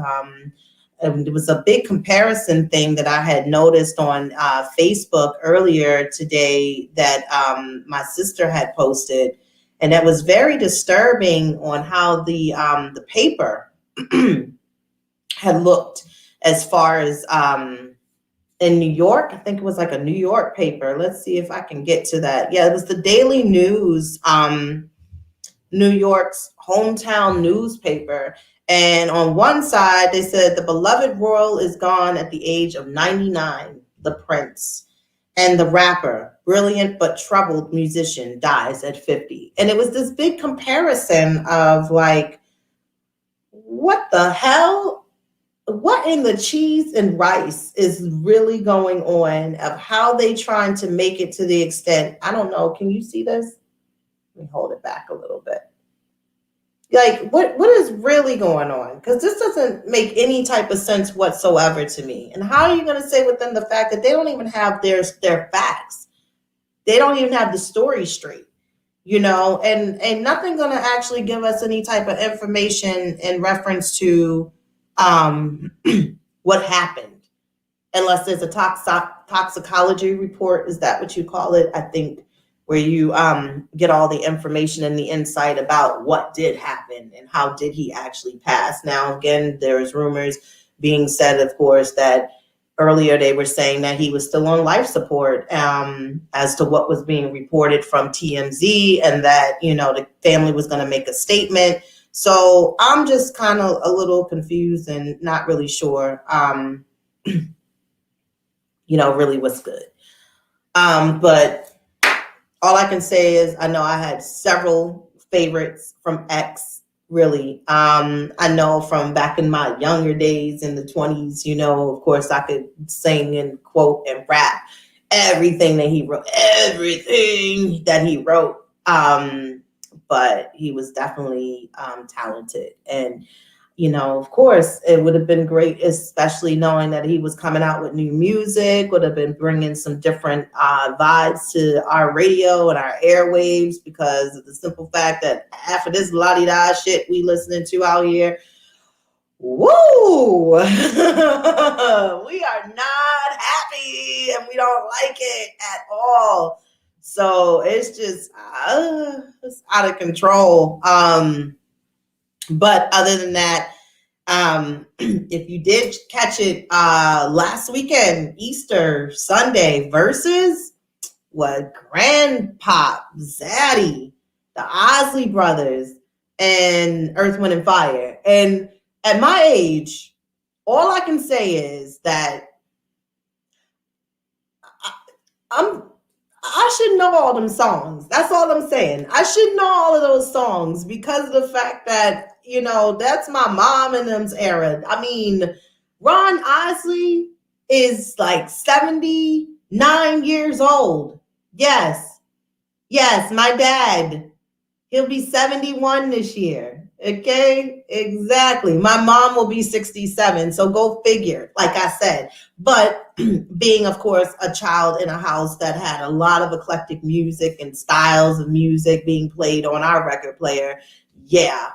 And it was a big comparison thing that I had noticed on Facebook earlier today that my sister had posted. And that was very disturbing on how the paper had looked as far as in New York. I think it was like a New York paper. Let's see if I can get to that. Yeah, it was the Daily News, New York's hometown newspaper. And on one side, they said the beloved royal is gone at the age of 99, the prince. And the rapper, brilliant but troubled musician, dies at 50. And it was this big comparison of like, what the hell? What in the cheese and rice is really going on of how they trying to make it to the extent, I don't know. Can you see this? Let me hold it back a little bit. Like, what is really going on? Because this doesn't make any type of sense whatsoever to me. And how are you going to say within the fact that they don't even have their facts? They don't even have the story straight, and nothing going to actually give us any type of information in reference to what happened, unless there's a toxicology report. Is that what you call it? I think, where you get all the information and the insight about what did happen and how did he actually pass. Now, again, there's rumors being said, of course, that earlier they were saying that he was still on life support as to what was being reported from TMZ, and that, the family was going to make a statement. So I'm just kind of a little confused and not really sure, really what's good. But all I can say is I know I had several favorites from X, really. I know from back in my younger days in the 20s, of course, I could sing and quote and rap everything that he wrote. But he was definitely talented. And, of course, it would have been great, especially knowing that he was coming out with new music, would have been bringing some different vibes to our radio and our airwaves, because of the simple fact that half of this la-di-da shit we listening to out here, woo, we are not happy and we don't like it at all. So it's just it's out of control. But other than that, if you did catch it last weekend, Easter Sunday, versus what Grandpop, Zaddy, the Osley Brothers, and Earth, Wind, and Fire. And at my age, all I can say is that I should know all them songs. That's all I'm saying. I should know all of those songs because of the fact that, that's my mom and them's era. I mean, Ron Isley is like 79 years old. Yes, my dad. He'll be 71 this year. Okay, exactly. My mom will be 67. So go figure, like I said. But being, of course, a child in a house that had a lot of eclectic music and styles of music being played on our record player, yeah,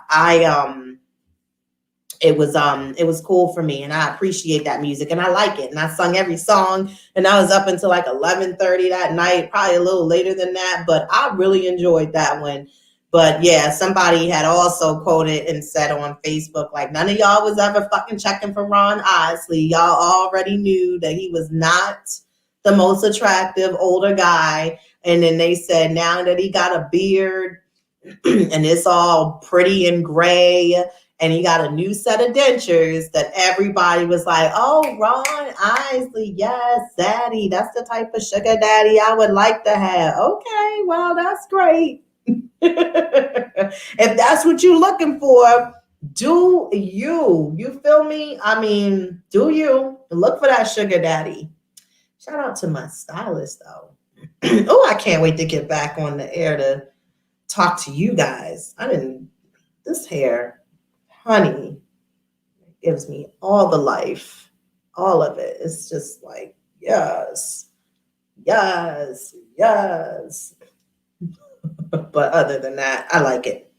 it was cool for me, and I appreciate that music, and I like it, and I sung every song, and I was up until like 11:30 that night, probably a little later than that, but I really enjoyed that one. But yeah, somebody had also quoted and said on Facebook, like, none of y'all was ever fucking checking for Ron Isley. Y'all already knew that he was not the most attractive older guy. And then they said now that he got a beard and it's all pretty and gray and he got a new set of dentures, that everybody was like, oh, Ron Isley, yes, daddy, that's the type of sugar daddy I would like to have. Okay, well, that's great. If that's what you're looking for, do you feel me? I mean, do you look for that sugar daddy? Shout out to my stylist though. Oh, I can't wait to get back on the air to talk to you guys. This hair, honey, gives me all the life, all of it. It's just like, yes, yes, yes. But other than that, I like it.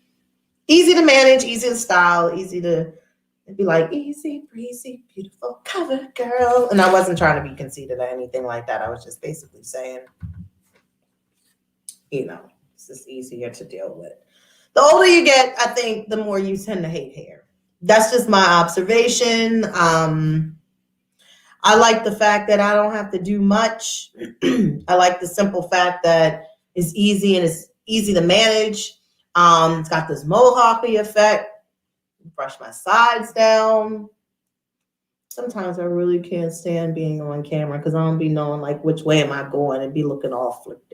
Easy to manage, easy to style, easy to be like, easy, breezy, beautiful cover girl. And I wasn't trying to be conceited or anything like that. I was just basically saying, it's just easier to deal with. The older you get, I think the more you tend to hate hair. That's just my observation. I like the fact that I don't have to do much. I like the simple fact that it's easy and it's easy to manage. It's got this mohawky effect. Brush my sides down. Sometimes I really can't stand being on camera because I don't be knowing like which way am I going and be looking all flipped.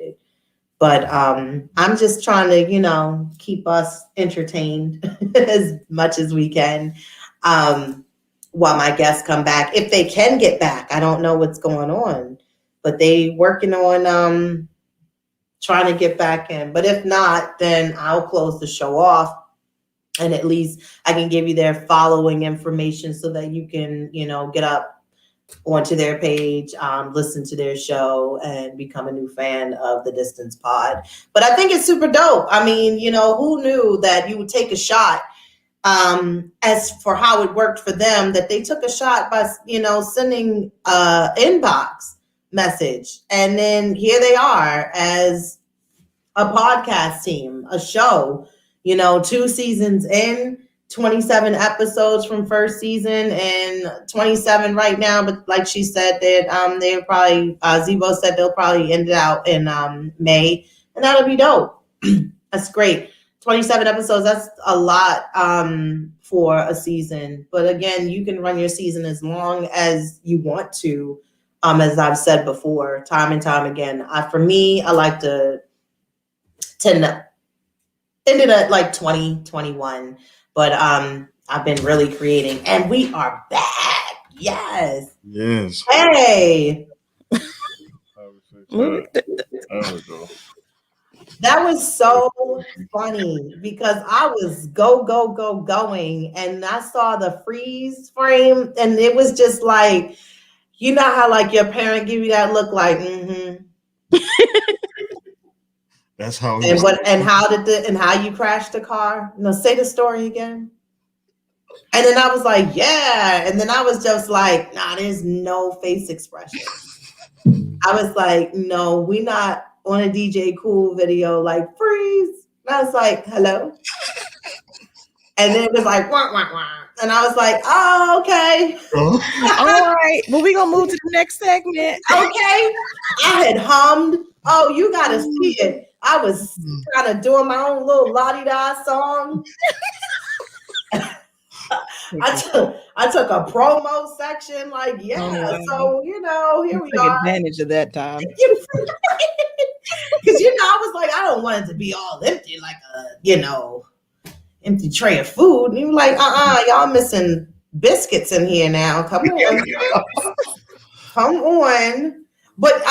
But I'm just trying to, keep us entertained as much as we can while my guests come back. If they can get back, I don't know what's going on, but they working on trying to get back in. But if not, then I'll close the show off. And at least I can give you their following information so that you can, get up onto their page, listen to their show, and become a new fan of the Distance Pod. But I think it's super dope. I mean, who knew that you would take a shot as for how it worked for them, that they took a shot by, sending an inbox message. And then here they are as a podcast team, a show, 2 seasons in, 27 episodes from first season and 27 right now. But like she said, that they'll probably, Zebo said they'll probably end it out in May, and that'll be dope. That's great. 27 episodes, that's a lot for a season. But again, you can run your season as long as you want to, as I've said before, time and time again. For me, I like to end it at like 20, 21. But I've been really creating, and we are back. Yes. Yes. Hey. That was so funny because I was going, and I saw the freeze frame, and it was just like, how like your parent give you that look like, That's how. And how you crashed the car? No, say the story again. And then I was like, yeah. And then I was just like, nah, there's no face expression. I was like, no, we not on a DJ Cool video, like freeze. And I was like, hello. And then it was like, wah, wah, wah. And I was like, oh, okay. All right. Well, we're going to move to the next segment. Okay. I had hummed. Oh, you got to see it. I was kind of doing my own little la-di-da song. I took a promo section, like, yeah. So, here we are. Advantage of that time. Because, I was like, I don't want it to be all empty, like a, empty tray of food. And you were like, y'all missing biscuits in here now. Come on. Come on. But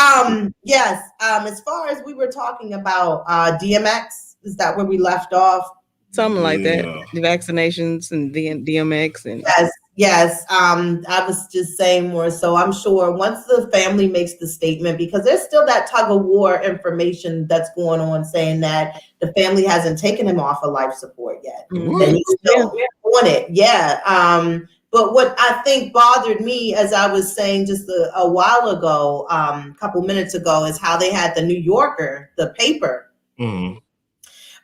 yes, as far as we were talking about DMX, is that where we left off? Something like that. The vaccinations and DMX and yes. I was just saying more so. I'm sure once the family makes the statement, because there's still that tug of war information that's going on saying that the family hasn't taken him off of life support yet. Mm-hmm. And he's still on it. Yeah. But what I think bothered me, as I was saying just a while ago, a couple minutes ago, is how they had the New Yorker, the paper,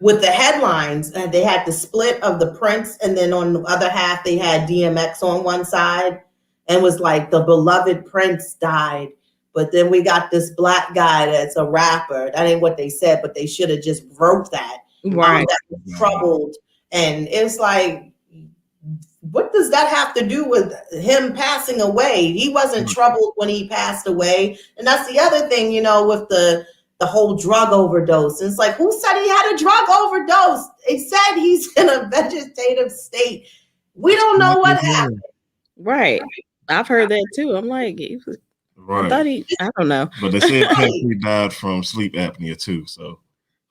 with the headlines. And they had the split of the Prince, and then on the other half, they had DMX on one side, and was like, the beloved Prince died. But then we got this black guy that's a rapper. That ain't what they said, but they should have just wrote that. Right. That was troubled. And it's like, what does that have to do with him passing away? He wasn't troubled when he passed away. And that's the other thing, with the whole drug overdose. It's like, who said he had a drug overdose? They said he's in a vegetative state. We don't know what happened. Right. I've heard that too. I'm like, right. I don't know. But they said he died from sleep apnea too. So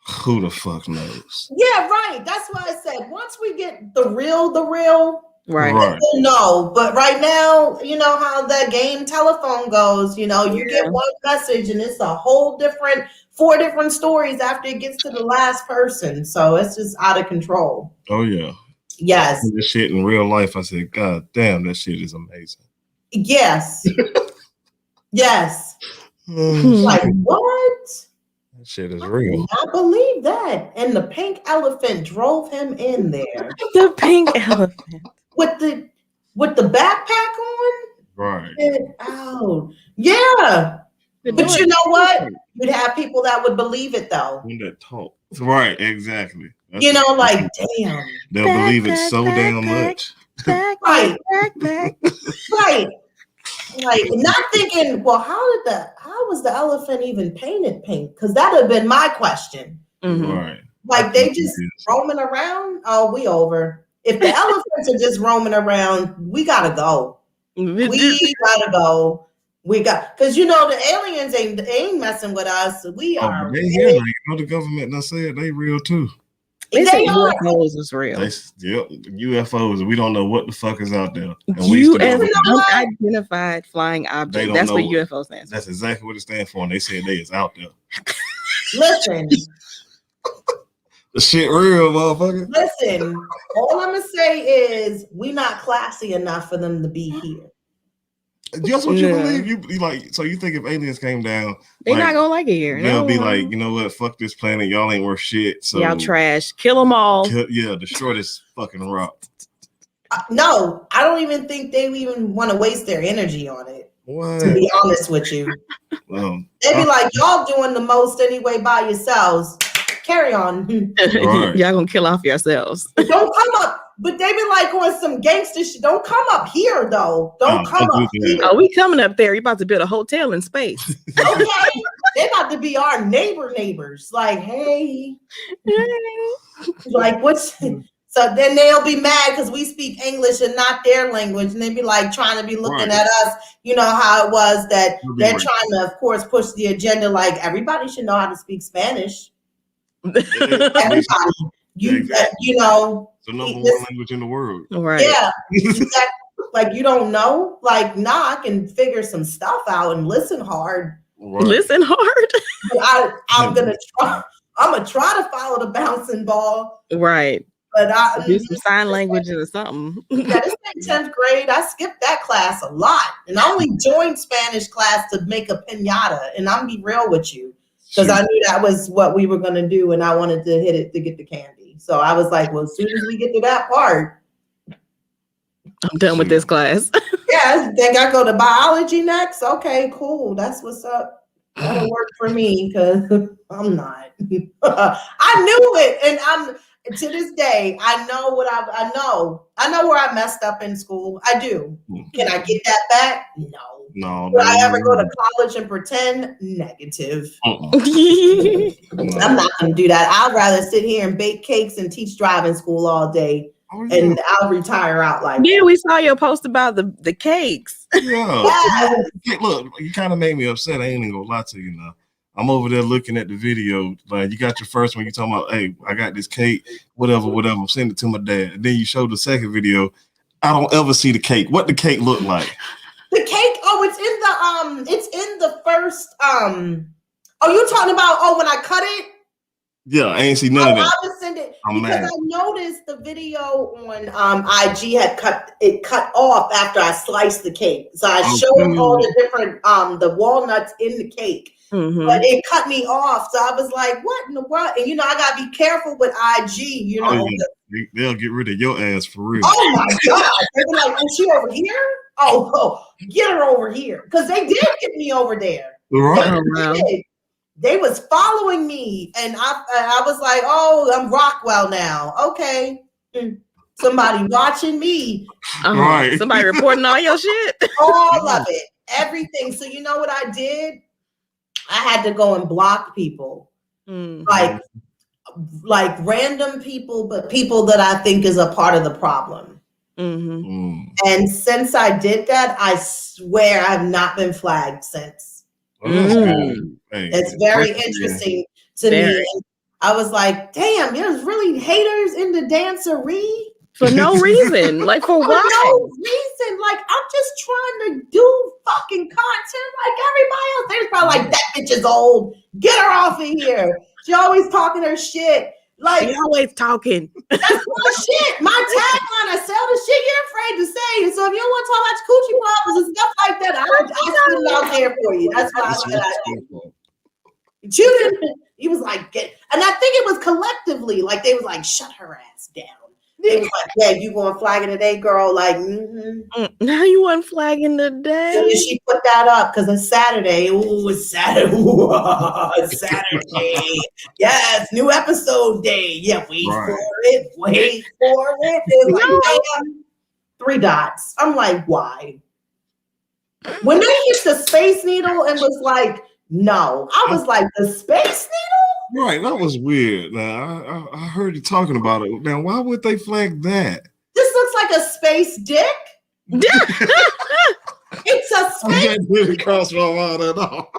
Who the fuck knows? Yeah, right. That's why I said once we get the real, right. We'll know. But right now, you know how that game telephone goes. You know, you get one message and it's a whole different 4 different stories after it gets to the last person. So it's just out of control. Oh yeah. Yes. This shit in real life, I said, God damn, that shit is amazing. Yes. Yes. Like what? That shit is real. I believe that. And the pink elephant drove him in there. The pink elephant. With the backpack on? Right. Get out. Yeah. But you know what? You'd have people that would believe it though. When that talk. Right, exactly. That's like, damn. They'll believe it so damn much. Right. Right. Like not thinking, well, how was the elephant even painted pink? Because that would have been my question. Right. Like they just roaming around. Oh, we over. If the elephants are just roaming around, we gotta go. We gotta go. Because you know the aliens ain't messing with us. We are. They here. Like, you know the government done said they real too. They say UFOs is real. UFOs. We don't know what the fuck is out there. Unidentified flying object. That's what UFO stands for. That's exactly what it stands for. And they said they is out there. Listen. The shit real, motherfucker. Listen. All I'm gonna say is we not classy enough for them to be here. That's what you believe. You like. So you think if aliens came down, they're not gonna like it here. They'll be like, you know what? Fuck this planet. Y'all ain't worth shit. So y'all trash. Kill them all. Destroy this fucking rock. No, I don't even think they even want to waste their energy on it. What? To be honest with you, they'd be like, y'all doing the most anyway by yourselves. Carry on. Right. Y'all gonna kill off yourselves. Don't come up. But they be like on some gangster shit. Don't come up here though. Don't come up here. Oh, we coming up there. You about to build a hotel in space. Okay. They about to be our neighbors. Like, hey. Like, what's so then they'll be mad because we speak English and not their language. And they be like trying to be looking at us. You know how it was that they're trying to, of course, push the agenda like everybody should know how to speak Spanish. Everybody. You know. It's the number one language in the world. Right. Yeah. Like you don't know? Like, I can figure some stuff out and listen hard. Right. Listen hard. I'm gonna try to follow the bouncing ball. Right. But I do some sign language or something. Yeah, this is 10th grade. I skipped that class a lot. And I only joined Spanish class to make a piñata. And I'm be real with you. Because I knew that was what we were gonna do, and I wanted to hit it to get the candy. So I was like, well, as soon as we get to that part, I'm done with this class. Yeah, think I go to biology next? Okay, cool. That's what's up. That'll work for me because I'm not. I knew it, and I'm to this day. I know what I know. I know where I messed up in school. I do. Can I get that back? No. No. Would I ever go to college and pretend? Negative. I'm not going to do that. I'd rather sit here and bake cakes and teach driving school all day. Oh, yeah. And I'll retire out like that. that. We saw your post about the cakes. Yeah. Look, you kind of made me upset. I ain't even gonna lie to you now. I'm over there looking at the video. Like, you got your first one. You talking about, hey, I got this cake, whatever. I'm sending it to my dad. And then you show the second video. I don't ever see the cake. What the cake look like? The cake. Oh, it's in the first. Oh, you talking about? When I cut it. Yeah, I ain't see none of that. I was sending because I noticed the video on IG had cut off after I sliced the cake. So I showed all the different the walnuts in the cake. Mm-hmm. But it cut me off. So I was like, what in the world? And I gotta be careful with IG, They'll get rid of your ass for real. Oh my God. They be like, is she over here? Oh, get her over here. Because they did get me over there. Right. They was following me, and I was like, oh, I'm Rockwell now. Okay. Somebody watching me. Right. Somebody reporting all your shit. All of it. Everything. So you know what I did? I had to go and block people. Like random people, but people that I think is a part of the problem. Mm-hmm. And since I did that, I swear I've not been flagged since. It's very interesting to me. I was like, damn, there's really haters in the dancery. For no reason. Like, for what? No reason. Like, I'm just trying to do fucking content like everybody else. They're probably like, that bitch is old. Get her off of here. She always talking her shit. Like, she always talking. That's my shit. My tagline, I sell the shit you're afraid to say. So if you don't want to talk about coochie problems and stuff like that, I put it out there for you. That's why I said I did. You didn't. He was like, and I think it was collectively, like they was like, shut her ass down. They was like, yeah, you going flagging today, girl? Like, now you want flagging today? So she put that up because it's Saturday. Ooh, it's Saturday. Ooh, it's Saturday. Yes, new episode day. Yeah, wait for it. Wait for it. It's like, 3 dots. I'm like, why? When they hit the Space Needle and was like, no, I was like, the Space Needle? Right, that was weird. Now I heard you talking about it. Now, why would they flag that? This looks like a space dick. It's a space. That didn't cross my mind at all.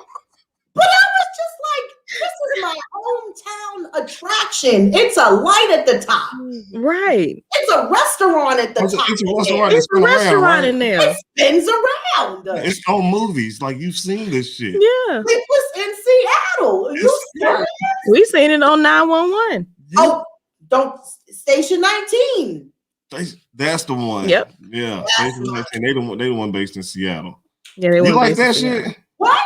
But I was just like, this is my hometown attraction. It's a light at the top. Right. It's a restaurant at the top. It's a restaurant. It's a restaurant in there. It spins around. It's on movies. Like, you've seen this shit. Yeah. It was in Seattle. We seen it on 911. Oh, don't Station 19. That's the one. Yep. Yeah. Station 19. They the one based in Seattle. Yeah, they you like that shit? What?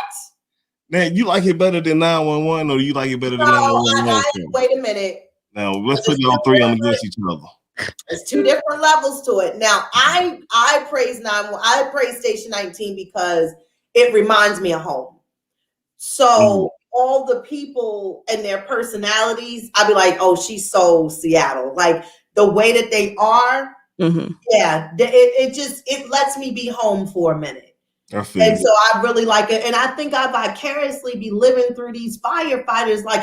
Now, you like it better than 911, or do you like it better than 911? Wait a minute. Now, let's put all three on against each other. There's 2 different levels to it. Now, I praise 911. I praise Station 19 because it reminds me of home. So all the people and their personalities, I'd be like, oh, she's so Seattle. Like the way that they are, yeah, it lets me be home for a minute. And so I really like it. And I think I vicariously be living through these firefighters like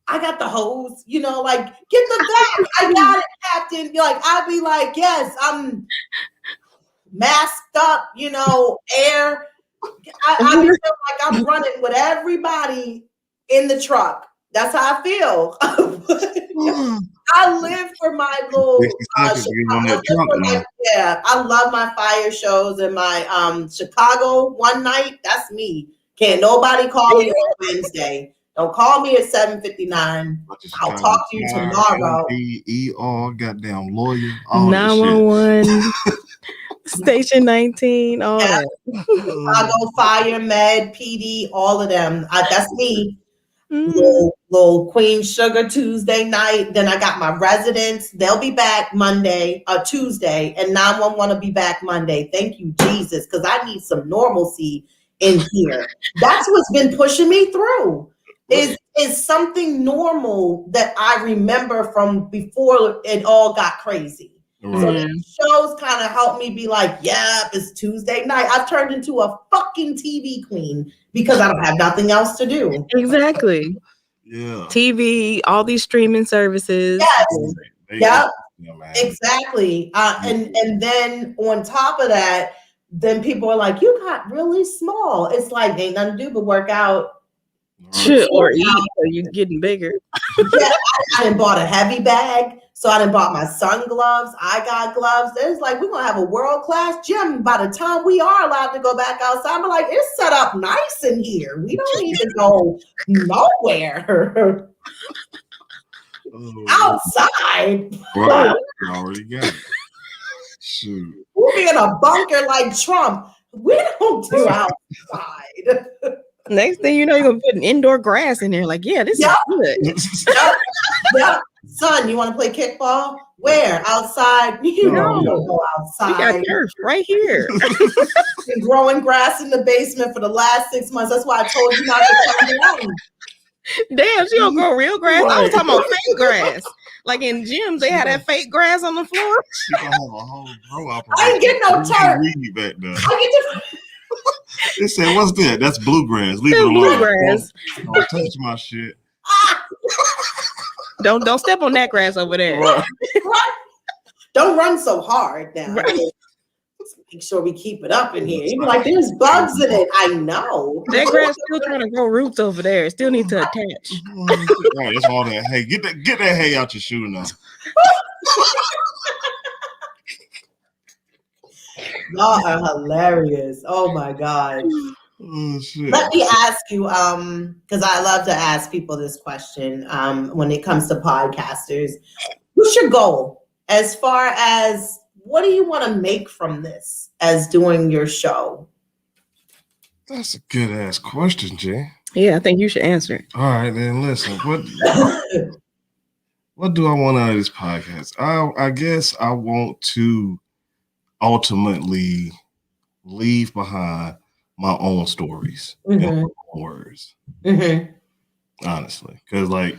I got the hose, like, get the gun. I got it, Captain. Like, I'd be like, yes, I'm masked up, air. I feel like I'm running with everybody in the truck. That's how I feel. I live for my little I love my fire shows and my Chicago one night. That's me. Can't nobody call me on Wednesday. Don't call me at 7:59. I'll talk to you tomorrow. ER, goddamn lawyer. 911, Station 19, all that. Chicago Fire, Med, PD, all of them. That's me. Little Queen Sugar Tuesday night. Then I got my residents. They'll be back Tuesday, and 911 will be back Monday. Thank you, Jesus, because I need some normalcy in here. That's what's been pushing me through. Is something normal that I remember from before it all got crazy. Right. So the shows kind of helped me be like, yeah, it's Tuesday night. I've turned into a fucking TV queen because I don't have nothing else to do. Exactly. Yeah. TV, all these streaming services. Yes. Exactly. And then on top of that, then people are like, you got really small. It's like, ain't nothing to do but work out. Or eat, so you're getting bigger. Yeah, I done bought a heavy bag, so I done bought my son gloves. I got gloves. It's like we're gonna have a world-class gym by the time we are allowed to go back outside. I'm like, it's set up nice in here. We don't need to go nowhere. Outside. Right. You already got it. Shoot. We'll be in a bunker like Trump. We don't do outside. Next thing you know, you're gonna put an indoor grass in there. Like, yeah, this is good. Yep. Son, you want to play kickball? Where? Outside? You don't go outside. We got turf right here. Been growing grass in the basement for the last 6 months. That's why I told you not to come down. Damn, she don't grow real grass. I was talking about fake grass. Like in gyms, they had that fake grass on the floor. She gonna have a whole grow operation. I ain't get no turf. They said, "What's that? That's bluegrass. Leave it alone. Bluegrass. Don't touch my shit. Don't step on that grass over there. Right. Don't run so hard now. Right. make sure we keep it up in here. You'd be like, there's bugs in it. I know. That grass still trying to grow roots over there. It still needs to attach. Right, that's all that. Hey, get that hay out your shoe now. Y'all are hilarious. Oh my God. Oh, shit. Let me ask you, because I love to ask people this question when it comes to podcasters. What's your goal as far as what do you want to make from this as doing your show? That's a good ass question, Jay. Yeah, I think you should answer it. All right, then listen. What do I want out of this podcast? I guess I want to ultimately leave behind my own stories and my own words. Honestly, because like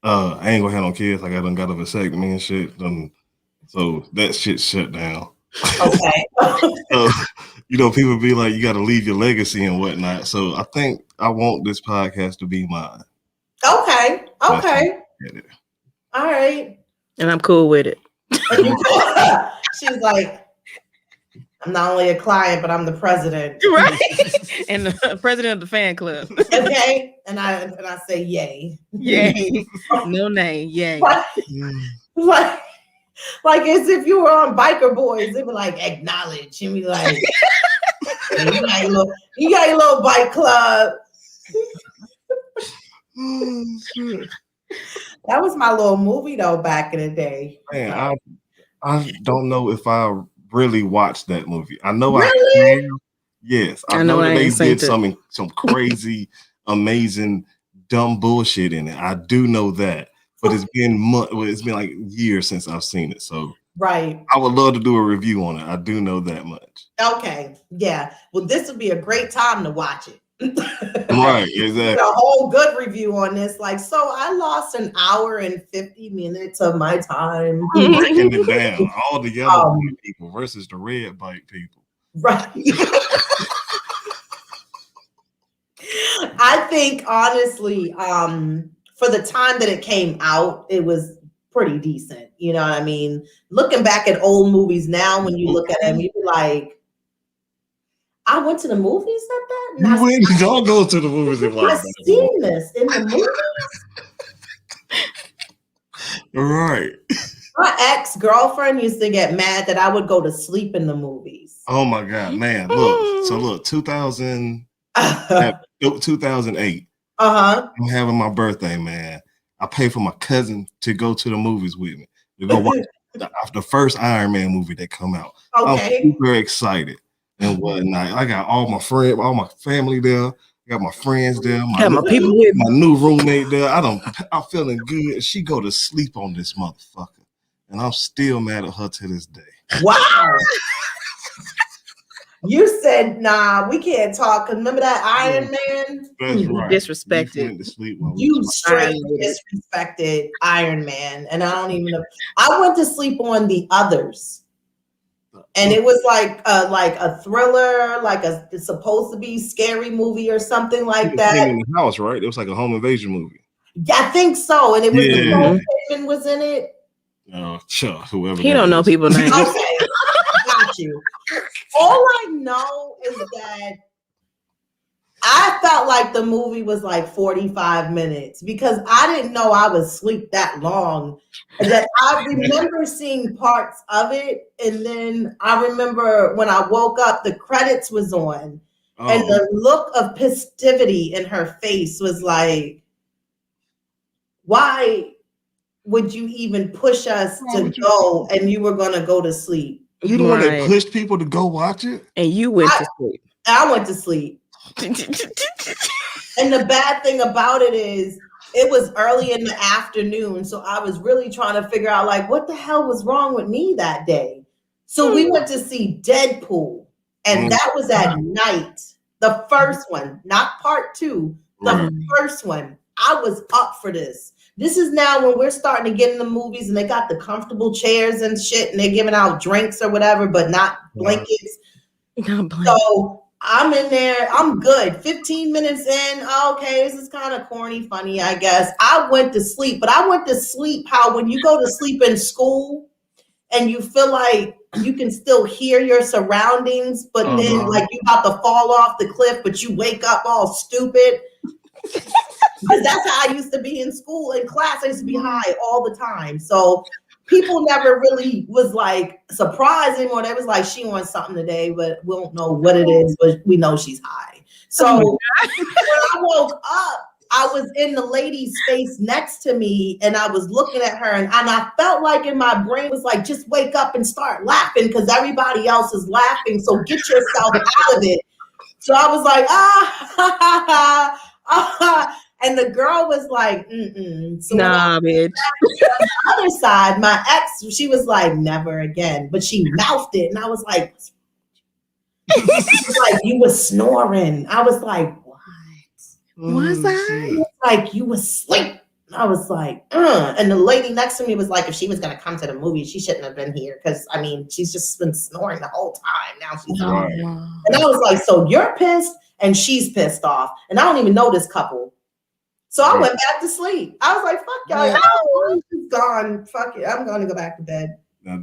I ain't gonna have no kids. Like I done got a vasectomy and shit. So that shit shut down. Okay. People be like, you got to leave your legacy and whatnot. So I think I want this podcast to be mine. Okay. All right. And I'm cool with it. She's like, I'm not only a client, but I'm the president. Right. And the president of the fan club. Okay. And I say yay. Yay. No name. Yay. Like as if you were on Biker Boys, they'd be like, acknowledge. And be like, you got your little bike club. That was my little movie though back in the day. Man, I don't know if I really watched that movie. I know really? I can. Yes, I know that they did some crazy, amazing, dumb bullshit in it. I do know that. But it's been like years since I've seen it. So right. I would love to do a review on it. I do know that much. Okay. Yeah. Well, this would be a great time to watch it. Right, exactly. A whole good review on this. Like, so I lost an hour and 50 minutes of my time. Breaking it down. All the yellow bike people versus the red bike people. Right. I think honestly, for the time that it came out, it was pretty decent. You know what I mean? Looking back at old movies now, when you look at them, you'd be like, I went to the movies at that? Don't go to the movies. I've seen this in the movies. Right. My ex-girlfriend used to get mad that I would go to sleep in the movies. Oh my God, man. Look, 2008. I'm having my birthday, man. I paid for my cousin to go to the movies with me. To go watch the first Iron Man movie that come out. Okay. I'm super excited and whatnot. I got all my friends, all my family there. I got my friends there. My new roommate there. I'm feeling good. She go to sleep on this motherfucker. And I'm still mad at her to this day. Wow. You said, nah, we can't talk. Cause remember that Iron Man? That's right. Disrespected. You straight disrespected Iron Man. And I don't even know. I went to sleep on The Others. And it was like a thriller, it's supposed to be scary movie or something like that. In the house, right? It was like a home invasion movie. Yeah, I think so. And it was Nicole Kidman was in it. Sure, whoever. He don't know people's names. Okay, got you. All I know is that I felt like the movie was like 45 minutes because I didn't know I would sleep that long. And that I remember seeing parts of it, and then I remember when I woke up, the credits was on, and the look of festivity in her face was like, why would you even push us to go and you were going to go to sleep? You the one that pushed people to go watch it? And you went to sleep. I went to sleep. And the bad thing about it is it was early in the afternoon. So I was really trying to figure out like, what the hell was wrong with me that day? So we went to see Deadpool, and that was at night. The first one, not part two, the first one. I was up for this. This is now when we're starting to get in the movies and they got the comfortable chairs and shit and they're giving out drinks or whatever, but not blankets. So I'm in there. I'm good. 15 minutes in. Okay, this is kind of corny, funny, I guess. I went to sleep, but I went to sleep how when you go to sleep in school and you feel like you can still hear your surroundings, but then like you about to fall off the cliff, but you wake up all stupid. Because that's how I used to be in school, in class. I used to be high all the time. So people never really was like surprised anymore. They was like, she wants something today, but we don't know what it is, but we know she's high. So when I woke up, I was in the lady's face next to me and I was looking at her and I felt like in my brain was like, just wake up and start laughing because everybody else is laughing. So get yourself out of it. So I was like, and the girl was like, So nah, bitch. On the other side, my ex, she was like, never again. But she mouthed it. And I was like, like you was snoring. I was like, what? Was I? Like you was asleep. I was like, And the lady next to me was like, if she was going to come to the movie, she shouldn't have been here. Because, I mean, she's just been snoring the whole time. Now she's right. And I was like, so you're pissed and she's pissed off. And I don't even know this couple. So I went back to sleep. I was like, fuck y'all. She's gone. Fuck it. I'm going to go back to bed. Now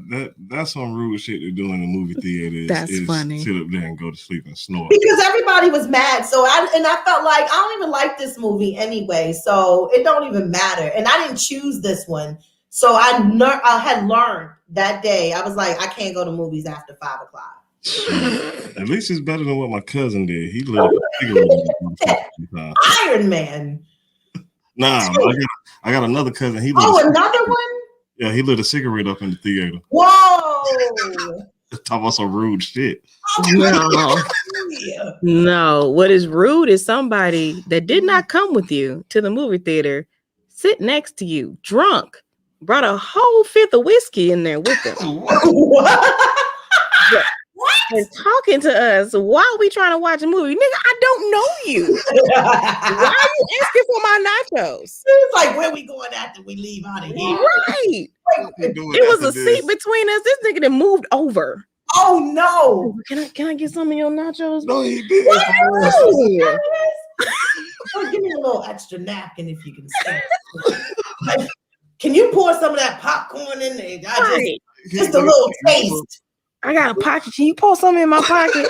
that's some rude shit to do in the movie theater. That's funny. Sit up there and go to sleep and snore. Because everybody was mad. So I felt like I don't even like this movie anyway. So it don't even matter. And I didn't choose this one. So I had learned that day. I was like, I can't go to movies after 5 o'clock. At least it's better than what my cousin did. He lit a cigarette. Iron Man. Nah, I got another cousin. Another one? Yeah, he lit a cigarette up in the theater. Whoa! Talk about some rude shit. No, what is rude is somebody that did not come with you to the movie theater, sit next to you, drunk, brought a whole fifth of whiskey in there with them. What? And talking to us while we trying to watch a movie. Nigga, I don't know you. Why are you asking for my nachos? It's like, where we going after we leave out of here? Right. It was a seat between us. This nigga that moved over. Oh no. Can I get some of your nachos? No, he did. Give me a little extra napkin if you can stand. Can you pour some of that popcorn in there? Just a little taste. I got a pocket. Can you pour something in my pocket?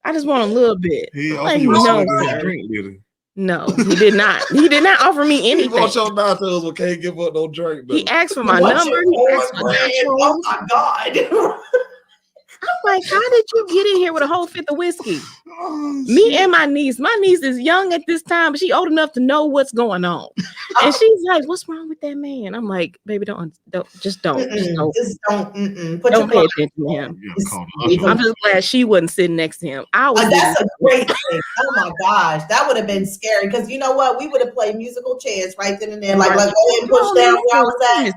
I just want a little bit. He offered you a drink, did he? No, he did not. He did not offer me anything. He want your nachos, but can't give up no drink. Though. He asked for my number. Oh my God. I'm like, how did you get in here with a whole fifth of whiskey? Me and my niece. My niece is young at this time, but she old enough to know what's going on. And she's like, "What's wrong with that man?" I'm like, "Baby, don't pay attention to him." I'm just glad she wasn't sitting next to him. That's a great thing. Oh my gosh, that would have been scary because you know what? We would have played musical chairs right then and there, like go ahead and push down where I was at.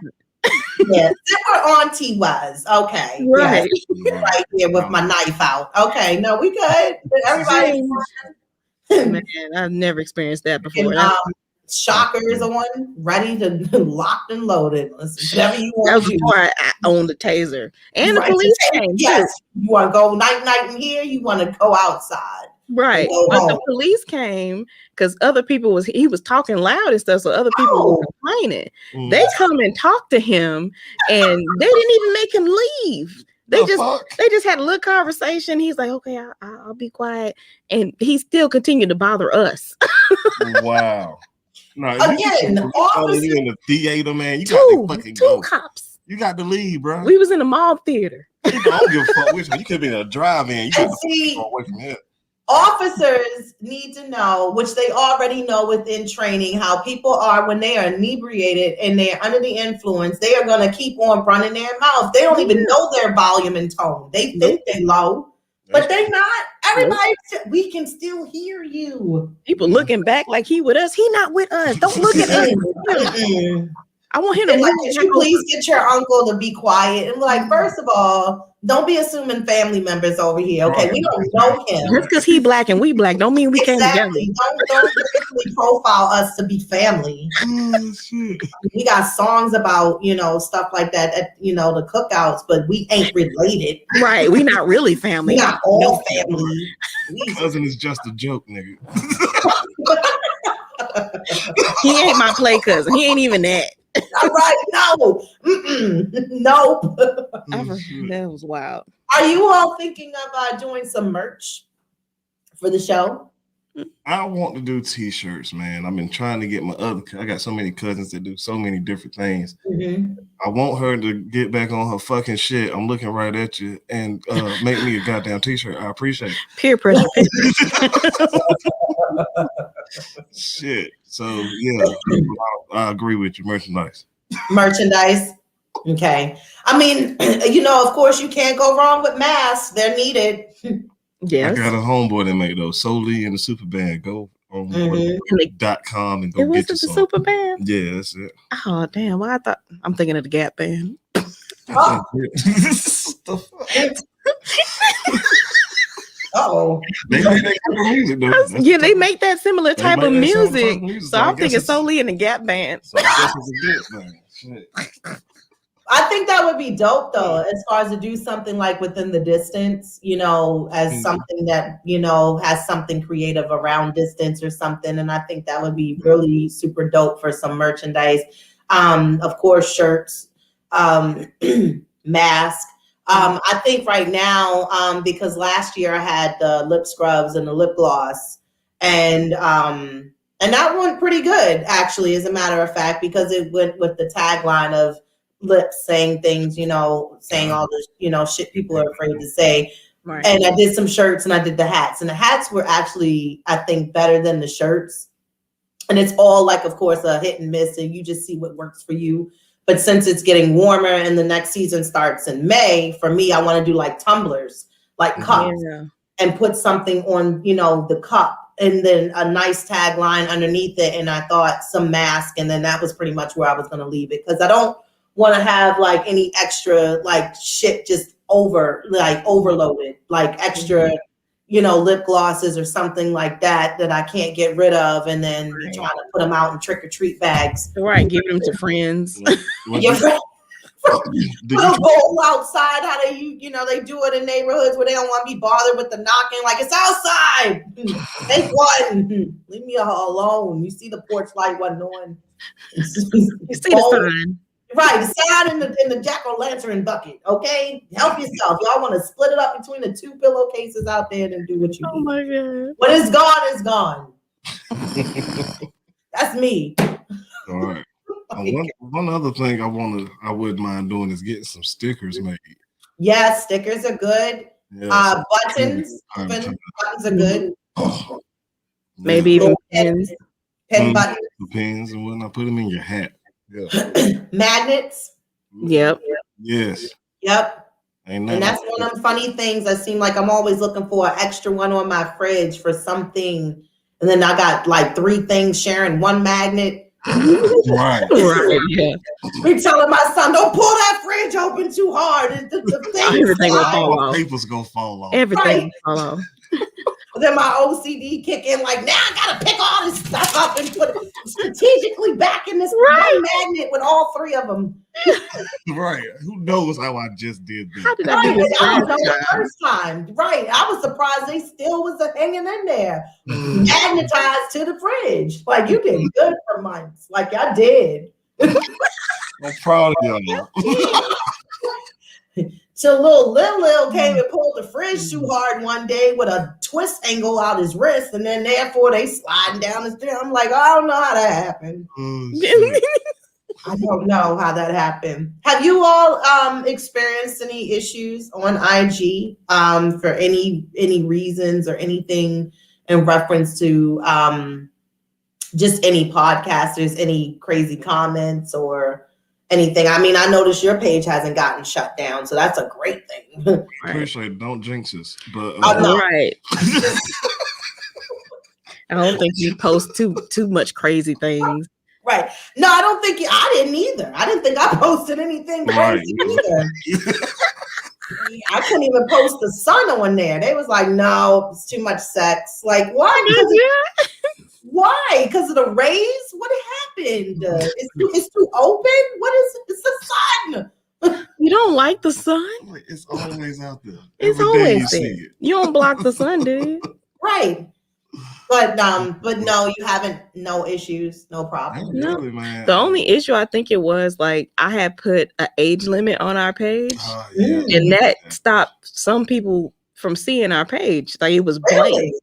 Yes, that's where Auntie was. Okay, right, yes. Right here with my knife out. Okay, no, we good. Everybody, man, I've never experienced that before. And, Shockers on, ready to locked and loaded. Whatever you want. That was before I owned the taser, and the police came. Yes, you want to go night in here. You want to go outside. Right, but the police came because other people he was talking loud and stuff, so other people were complaining. They come and talk to him, and they didn't even make him leave. They just had a little conversation. He's like, "Okay, I'll be quiet," and he still continued to bother us. Wow. No, again, you in the theater, man. You got to fucking two cops. You got to leave, bro. We was in a mall theater. I don't give a fuck which one. You could be in a drive-in. You got to go away from here. Officers need to know, which they already know within training, how people are when they are inebriated and they're under the influence. They are going to keep on running their mouth. They don't even know their volume and tone. They think they're low, but they're not. Everybody, we can still hear you. People looking back like he with us. He not with us. Don't look at us. I want him to like, could you please get your uncle to be quiet? And like, first of all, don't be assuming family members over here. Okay, we don't know him. Just because he black and we black don't mean we came together. Don't particularly profile us to be family. We got songs about, stuff like that at, the cookouts, but we ain't related. Right, we not really family. We not all family. Cousin is just a joke, nigga. He ain't my play cousin. He ain't even that. All right, no, nope. That was wild. Are you all thinking of doing some merch for the show? I want to do t-shirts, man. I've been trying to get I got so many cousins that do so many different things. Mm-hmm. I want her to get back on her fucking shit. I'm looking right at you and make me a goddamn t-shirt. I appreciate it. Peer pressure. Shit. So yeah, I agree with you. Merchandise. Okay. I mean, of course you can't go wrong with masks. They're needed. Yes. I got a homeboy that make those. Solely in the super band. Go on .com and go get you some. The super band? Yeah, that's it. Oh damn. Well, I'm thinking of the Gap band. Oh. They make that type of music, though. Yeah, they make that similar type of music. So I'm thinking solely in the Gap band. So I guess it's a good thing. Shit. I think that would be dope, though, as far as to do something like Within the Distance, as something that, has something creative around distance or something. And I think that would be really super dope for some merchandise. Of course, shirts, mask. I think right now, because last year I had the lip scrubs and the lip gloss, and that went pretty good, actually, as a matter of fact, because it went with the tagline of lips saying things, saying all the, shit people are afraid to say. Right. And I did some shirts and I did the hats, and the hats were actually, I think, better than the shirts. And it's all like, of course, a hit and miss, and you just see what works for you. But since it's getting warmer and the next season starts in May, for me, I want to do like tumblers, like cups, and put something on, the cup, and then a nice tagline underneath it. And I thought some mask, and then that was pretty much where I was going to leave it, because I don't want to have like any extra like shit just overloaded, like extra, lip glosses or something like that I can't get rid of, and then you're trying to put them out in trick or treat bags. Right, give them to friends. Go outside. How they they do it in neighborhoods where they don't want to be bothered with the knocking. Like, it's outside. Take one. Leave me alone. You see the porch light wasn't on. You see the sign. Right, the sign in the jack-o'-lantern bucket. Okay, help yourself. Y'all want to split it up between the two pillowcases out there and do what you need. Oh my god! When it's gone, it's gone. That's me. All right. One other thing I wouldn't mind doing is getting some stickers made. Yes, stickers are good. Yes. Buttons are good. Maybe even pins. Pin buttons. Pins and whatnot. Put them in your hat. Yeah. Magnets. Yep. Yes. Yep. And that's one of them funny things. I seem like I'm always looking for an extra one on my fridge for something. And then I got like 3 things sharing one magnet. Right. Yeah. We telling my son, don't pull that fridge open too hard. Everything will fall off. Papers gonna fall off. Everything will fall off. Then my OCD kick in, like, now I gotta pick all this stuff up and put it strategically back in this one magnet with all 3 of them. Right. Who knows how I just did that? How did I do this? I don't know the first time. Right. I was surprised they still was hanging in there, magnetized to the fridge. Like, you did good for months. Like, I did. I'm proud of y'all. So Lil came and pulled the fridge too hard one day with a twist angle out his wrist, and then therefore they sliding down the stairs. I'm like, I don't know how that happened. I don't know how that happened. Have you all experienced any issues on IG for any reasons or anything in reference to just any podcasters, any crazy comments or anything? I mean, I noticed your page hasn't gotten shut down, so that's a great thing. Appreciate it. Don't jinx us. But right. I don't think you post too much crazy things. Right. No, I don't think I didn't either. I didn't think I posted anything crazy either. I couldn't even post the sun on there. They was like, no, it's too much sex. Like, why? Why? Because of the rays? What happened? It's too open? What is it? It's the sun. You don't like the sun? It's always out there. It's always there. You don't block the sun, do you? Right. But no, you haven't. No issues, no problem. No, really, man. The only issue I think it was like I had put an age limit on our page, and that stopped some people from seeing our page. Like it was blank. Really?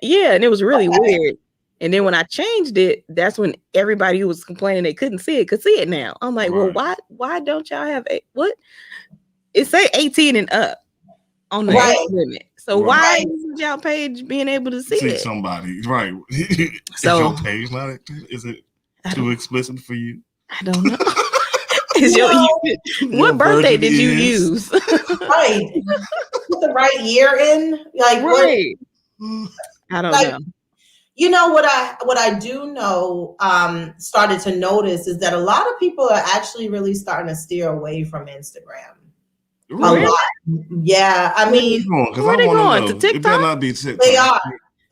Yeah, and it was really weird. And then when I changed it, that's when everybody who was complaining they couldn't see it could see it now. I'm like, well, why don't y'all have what? It say 18 and up on the age limit. So why isn't y'all page being able to see it? Somebody, right? So your page not? Is it too explicit for you? I don't know. What birthday did you use? Right, put the right year in. Like right. What? I don't know. You know what I do know, started to notice is that a lot of people are actually really starting to steer away from Instagram. Really? A lot. Yeah, I mean, where are they going? To TikTok? It better not be TikTok.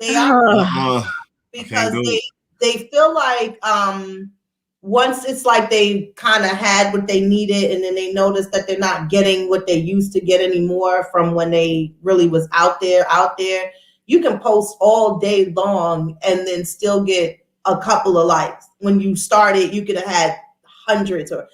They are. Because they feel like once it's like they kind of had what they needed, and then they notice that they're not getting what they used to get anymore from when they really was out there. You can post all day long and then still get a couple of likes. When you started, you could have had hundreds or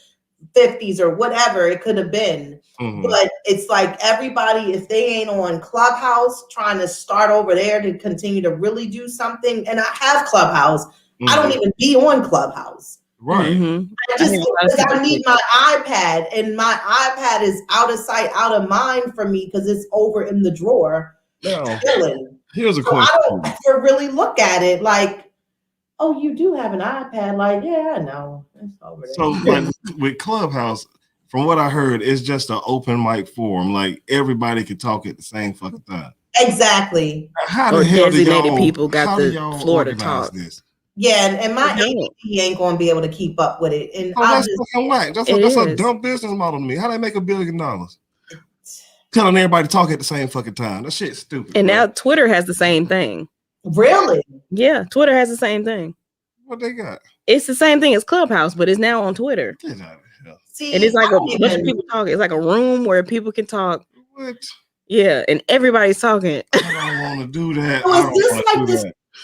50s or whatever it could have been. Mm-hmm. But it's like everybody, if they ain't on Clubhouse, trying to start over there to continue to really do something. And I have Clubhouse. Mm-hmm. I don't even be on Clubhouse. Right. Mm-hmm. I need my iPad, and my iPad is out of sight, out of mind for me because it's over in the drawer. Now, here's a question. I don't ever really look at it like, oh, you do have an iPad. Like, yeah, I know. It's over there. So like, with Clubhouse, from what I heard, it's just an open mic forum. Like everybody can talk at the same fucking time. Exactly. How the hell designated people got the floor to talk? This? Yeah, and my ADP ain't going to be able to keep up with it. And that's fucking whack. That's a dumb business model to me. How they make $1 billion? Telling everybody to talk at the same fucking time. That shit's stupid. And now Twitter has the same thing. Really? Yeah, Twitter has the same thing. What they got? It's the same thing as Clubhouse, but it's now on Twitter. Get out of here. See, and it's like a bunch of people talking. It's like a room where people can talk. What? Yeah, and everybody's talking. I don't want to do that. So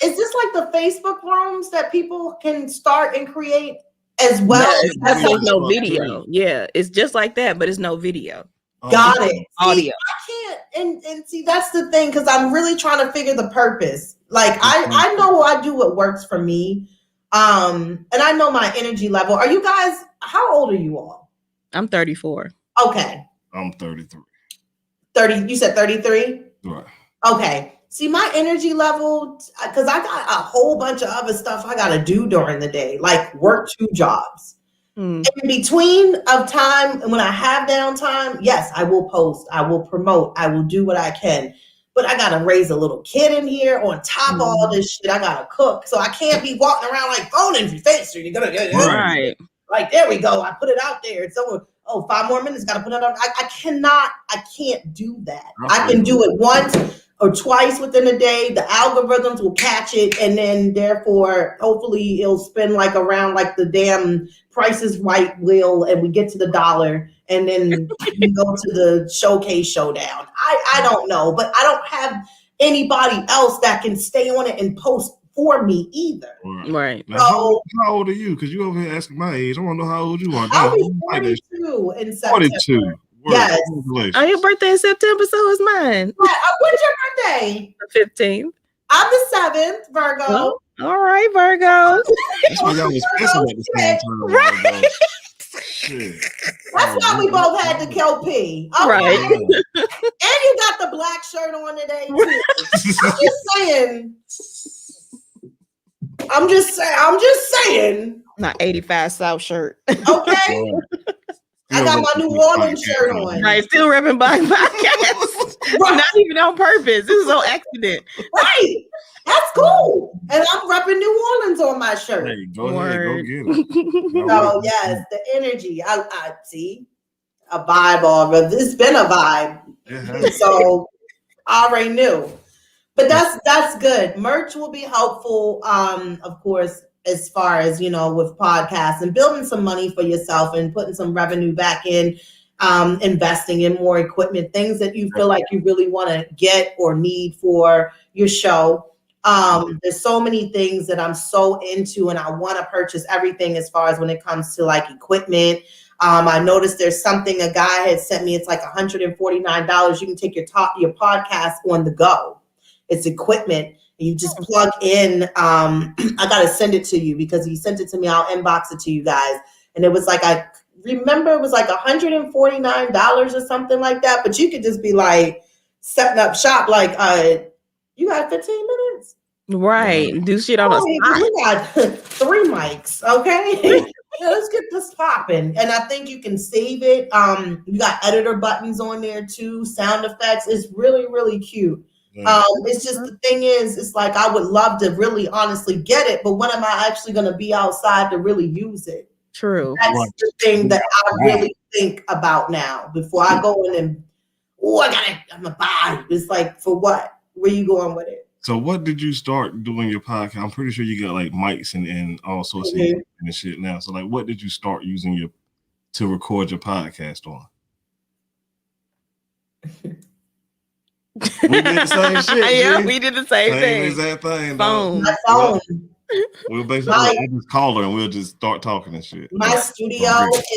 is this like the Facebook rooms that people can start and create as well? There's no video. Yeah, it's just like that, but it's no video. Got it. Audio. See, I can't, and see, that's the thing, because I'm really trying to figure the purpose. Like I know I do what works for me. And I know my energy level. Are you guys, how old are you all? I'm 34. Okay. I'm 33. 30, you said 33? Right. Okay. See, my energy level, because I got a whole bunch of other stuff I got to do during the day, like work 2 jobs. In between of time, and when I have downtime, yes, I will post, I will promote, I will do what I can. But I gotta raise a little kid in here on top of all this shit. I gotta cook, so I can't be walking around like phone in your face. Or you're gonna right. Like, there we go. I put it out there. Someone, 5 more minutes. Gotta put it on. I can't do that. I can do it once or twice within a day. The algorithms will catch it, and then therefore, hopefully, it'll spin like around like the damn Price is Right wheel, and we get to the dollar, and then we go to the showcase showdown. I don't know, but I don't have anybody else that can stay on it and post for me either. Right. Now, how old are you? Because you over here asking my age. I want to know how old you are. I'll be 42 in September. 42. Yes. Oh, your birthday in September, so is mine. When's your birthday? The 15th. I'm the 7th, Virgo. Oh, all right, Virgo. That's why y'all was kissing at the same time. Right. Shit. That's why we both had the KP. Okay. Right. And you got the black shirt on today, too. I'm just saying. Not 85 South shirt. Okay. I got my New Orleans shirt on. Right, still repping Black Podcast. Right. Not even on purpose. This is on accident. Right. That's cool. And I'm repping New Orleans on my shirt. Hey, go ahead, go get it. So yes, the energy. I see a vibe already. It's been a vibe. Yeah. So I already knew. But that's good. Merch will be helpful, of course, as far as, with podcasts and building some money for yourself and putting some revenue back in, investing in more equipment, things that you feel like you really want to get or need for your show. There's so many things that I'm so into, and I want to purchase everything as far as when it comes to like equipment. I noticed there's something a guy had sent me. It's like $149. You can take your podcast on the go. It's equipment. And you just plug in. I gotta send it to you because he sent it to me. I'll inbox it to you guys. And it was like, I remember it was like $149 or something like that. But you could just be like setting up shop, like, you got 15 minutes. Right. Do shit on the spot. You got 3 mics, okay? Let's get this popping. And I think you can save it. You got editor buttons on there too, sound effects. It's really, really cute. It's just the thing is, it's like I would love to really honestly get it, but when am I actually going to be outside to really use it? True. That's the thing that I really think about now before I go in and, I'm going to buy it. It's like, for what? Where you going with it? So what did you start doing your podcast? I'm pretty sure you got like mics and all sorts of and shit now. So like, what did you start using to record your podcast on? We did the same shit. Yeah, we did the same thing. Exact thing. Phone. My phone. We'll basically I just call her and we'll just start talking and shit. My studio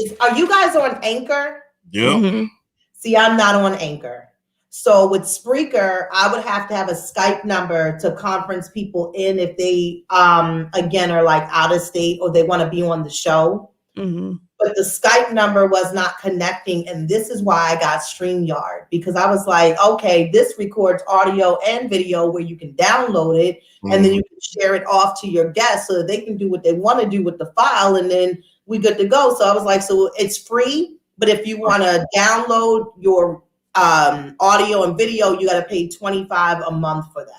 is. Are you guys on Anchor? Yeah. Mm-hmm. See, I'm not on Anchor. So with Spreaker, I would have to have a Skype number to conference people in if they, again, are like out of state or they want to be on the show. Mm-hmm. But the Skype number was not connecting. And this is why I got StreamYard, because I was like, okay, this records audio and video where you can download it and then you can share it off to your guests so that they can do what they want to do with the file. And then we good to go. So I was like, so it's free. But if you want to download your audio and video, you got to pay $25 a month for that.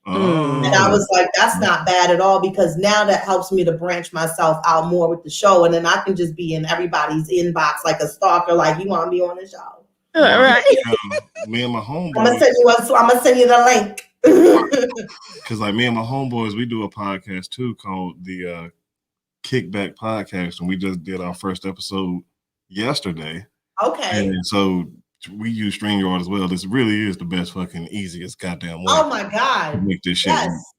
And I was like, that's not bad at all, because now that helps me to branch myself out more with the show, and then I can just be in everybody's inbox like a stalker, like, you want to be on the show? All right. Me and my homeboys. I'm gonna send you the link. Because like me and my homeboys, we do a podcast too called the Kickback Podcast, and we just did our first episode yesterday. Okay. And so we use StreamYard as well. This really is the best fucking easiest goddamn way. Oh my God. To make this shit. Yes.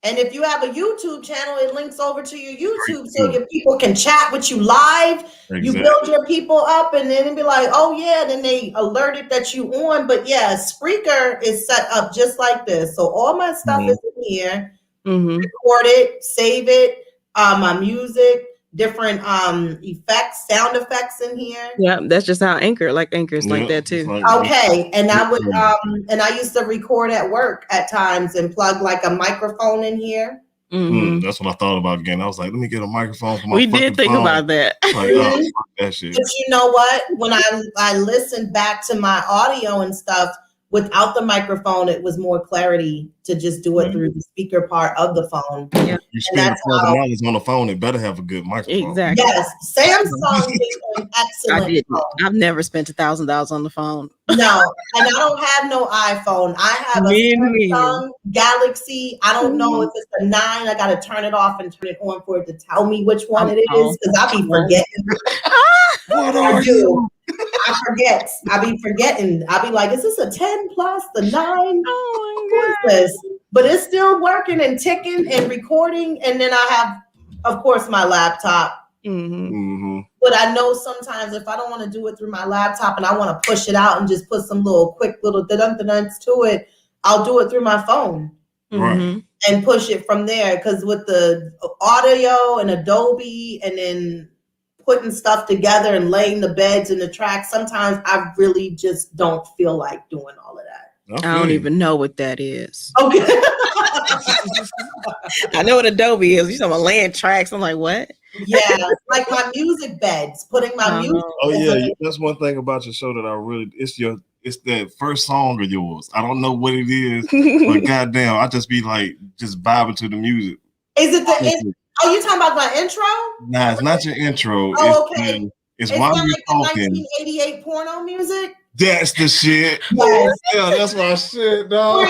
And if you have a YouTube channel, it links over to your YouTube so your people can chat with you live. Exactly. You build your people up and then be like, oh yeah, then they alerted that you on. But yeah, Spreaker is set up just like this. So all my stuff is in here. Record it, save it, my music, different effects, sound effects in here. Yeah, that's just how Anchor is like that too. Okay, and I would and I used to record at work at times and plug like a microphone in here. That's what I thought about again. I was like, let me get a microphone for my We did think phone. About that. Like, oh, fuck that shit. But you know what? When I listened back to my audio and stuff, without the microphone, it was more clarity to just do it through the speaker part of the phone. Yeah. You spend $1,000 on the phone, it better have a good microphone. Exactly. Yes. Samsung is an excellent phone. I've never spent $1,000 on the phone. No, and I don't have no iPhone. I have a Samsung Galaxy. I don't know if it's a 9. I got to turn it off and turn it on for it to tell me which one it is, because I be forgetting. I do. I forget. I be forgetting. I be like, is this a 10 plus the 9? Oh my God. But it's still working and ticking and recording. And then I have, of course, my laptop. But I know sometimes if I don't want to do it through my laptop and I want to push it out and just put some quick little dun-dun-duns to it, I'll do it through my phone. Right. And push it from there. Because with the audio and Adobe and then putting stuff together and laying the beds and the tracks, sometimes I really just don't feel like doing all of that. Okay. I don't even know what that is. Okay. I know what Adobe is. You're talking about laying tracks. I'm like, what? Yeah, like my music beds, putting my music. Oh yeah, that's one thing about your show that I really. It's that first song of yours. I don't know what it is, but goddamn, I just be like just vibing to the music. Is it the? Oh, you talking about my intro? Nah, it's not your intro. Oh, okay. It's while you're like talking. 1988 porno music. That's the shit. Yes. Yeah, that's my shit, dog.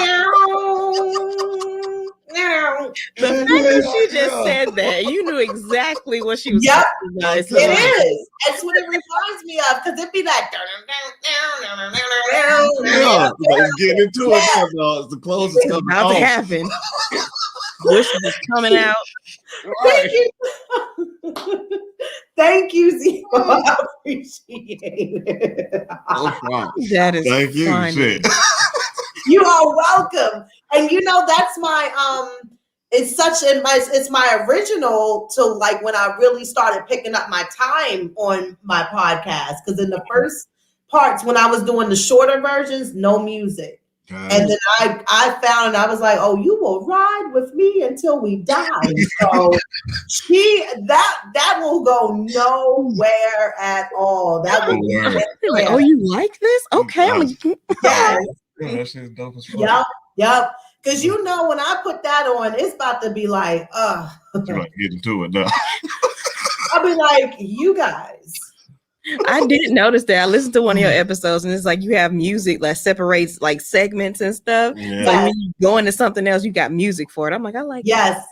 The fact that she just said that, you knew exactly what she was talking about. It is. That's what it reminds me of, because it be like getting into it. It's the closest about to happen. Wishes was coming out. Thank you. Thank you, Zio. I appreciate it. No problem. That is Thank you. funny. Shit. You are welcome. And you know, that's my it's my original to like when I really started picking up my time on my podcast. Because in the first parts, when I was doing the shorter versions, no music. And then I found, and I was like, oh, you will ride with me until we die. So that will go nowhere at all. That will be like, oh, you like this? Okay. Yes. Yeah, that shit's dope as fuck. Yep. Because you know, when I put that on, it's about to be like, You're like getting to it now. I'll be like, you guys. I didn't notice that. I listened to one of your episodes, and it's like you have music that separates like segments and stuff. Yeah. Like when you go into something else, you got music for it. I'm like, I like yes,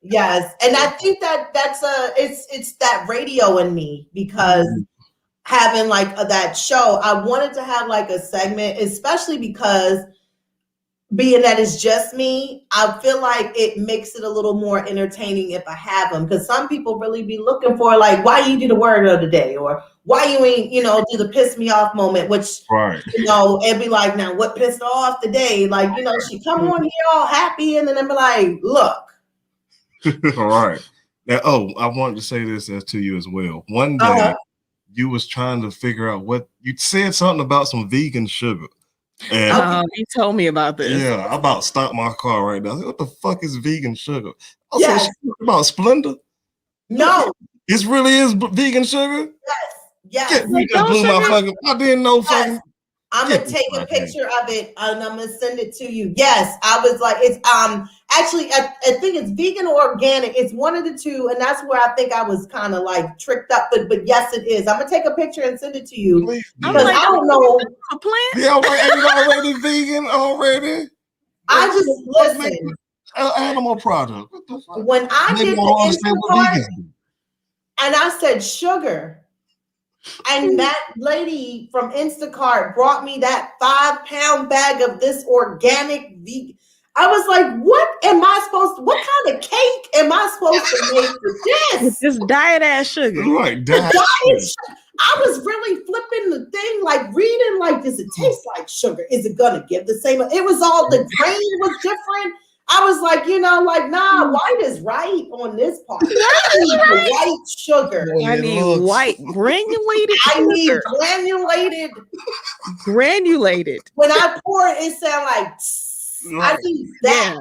yes. And I think that's it's that radio in me, because having like that show, I wanted to have like a segment, especially because being that it's just me, I feel like it makes it a little more entertaining if I have them. Because some people really be looking for like, why you do the word of the day, or why you ain't, do the piss me off moment, which, it'd be like, now what pissed her off today? Like, she come on here all happy, and then I'd be like, look. All right. Now, I wanted to say this to you as well. One day you was trying to figure out what you said something about some vegan sugar. And he told me about this. Yeah, I about stopped my car right now. I said, what the fuck is vegan sugar? I said, about Splenda? No. It really is vegan sugar? Yes. I didn't know fucking. I'm gonna take a picture of it and I'm gonna send it to you. Yes, I was like, it's actually I think it's vegan or organic. It's one of the two, and that's where I think I was kind of like tricked up. But yes, it is. I'm gonna take a picture and send it to you because I don't know. A plant? Yeah, I'm like, ain't it already vegan already? I just listen. Animal product. What the fuck? When I did the Instacart, and I said sugar. And that lady from Instacart brought me that 5-pound bag of this organic vegan. I was like, what kind of cake am I supposed to make with this? With this diet ass sugar. Right, I was really flipping the thing, like reading, like, does it taste like sugar? Is it gonna give the same? It was all, the grain was different. I was like, nah, white is right on this part. I need the white sugar. I need white granulated sugar. I need granulated. When I pour it, it sounds like I need that. Yeah.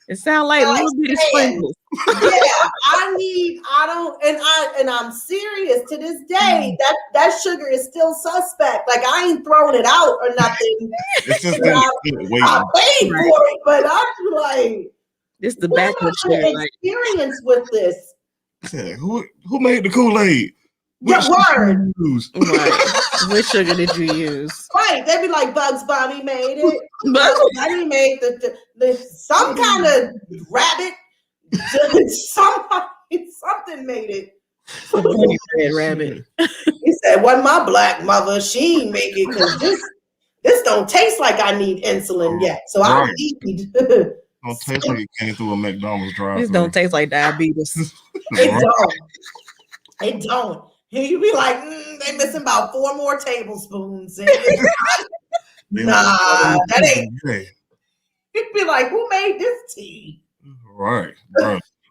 It sounds like little bitty sprinkles. And I'm serious to this day. That sugar is still suspect. Like, I ain't throwing it out or nothing. It's just I paid for it, but I'm like, it's the backward sugar. Experience with this. Yeah, who made the Kool-Aid? What word? Which sugar did you use? Right, they'd be like, Bugs Bunny made it. Bugs Bunny made the some kind of rabbit. Something made it. Bunny red rabbit. He said, "Wasn't my black mother? She ain't make it because this don't taste like I need insulin yet. So I don't need." Don't taste like it came through a McDonald's drive-thru. This don't taste like diabetes. It don't. You be like, they missing about 4 more tablespoons. Nah, that ain't. You'd be like, who made this tea? Right.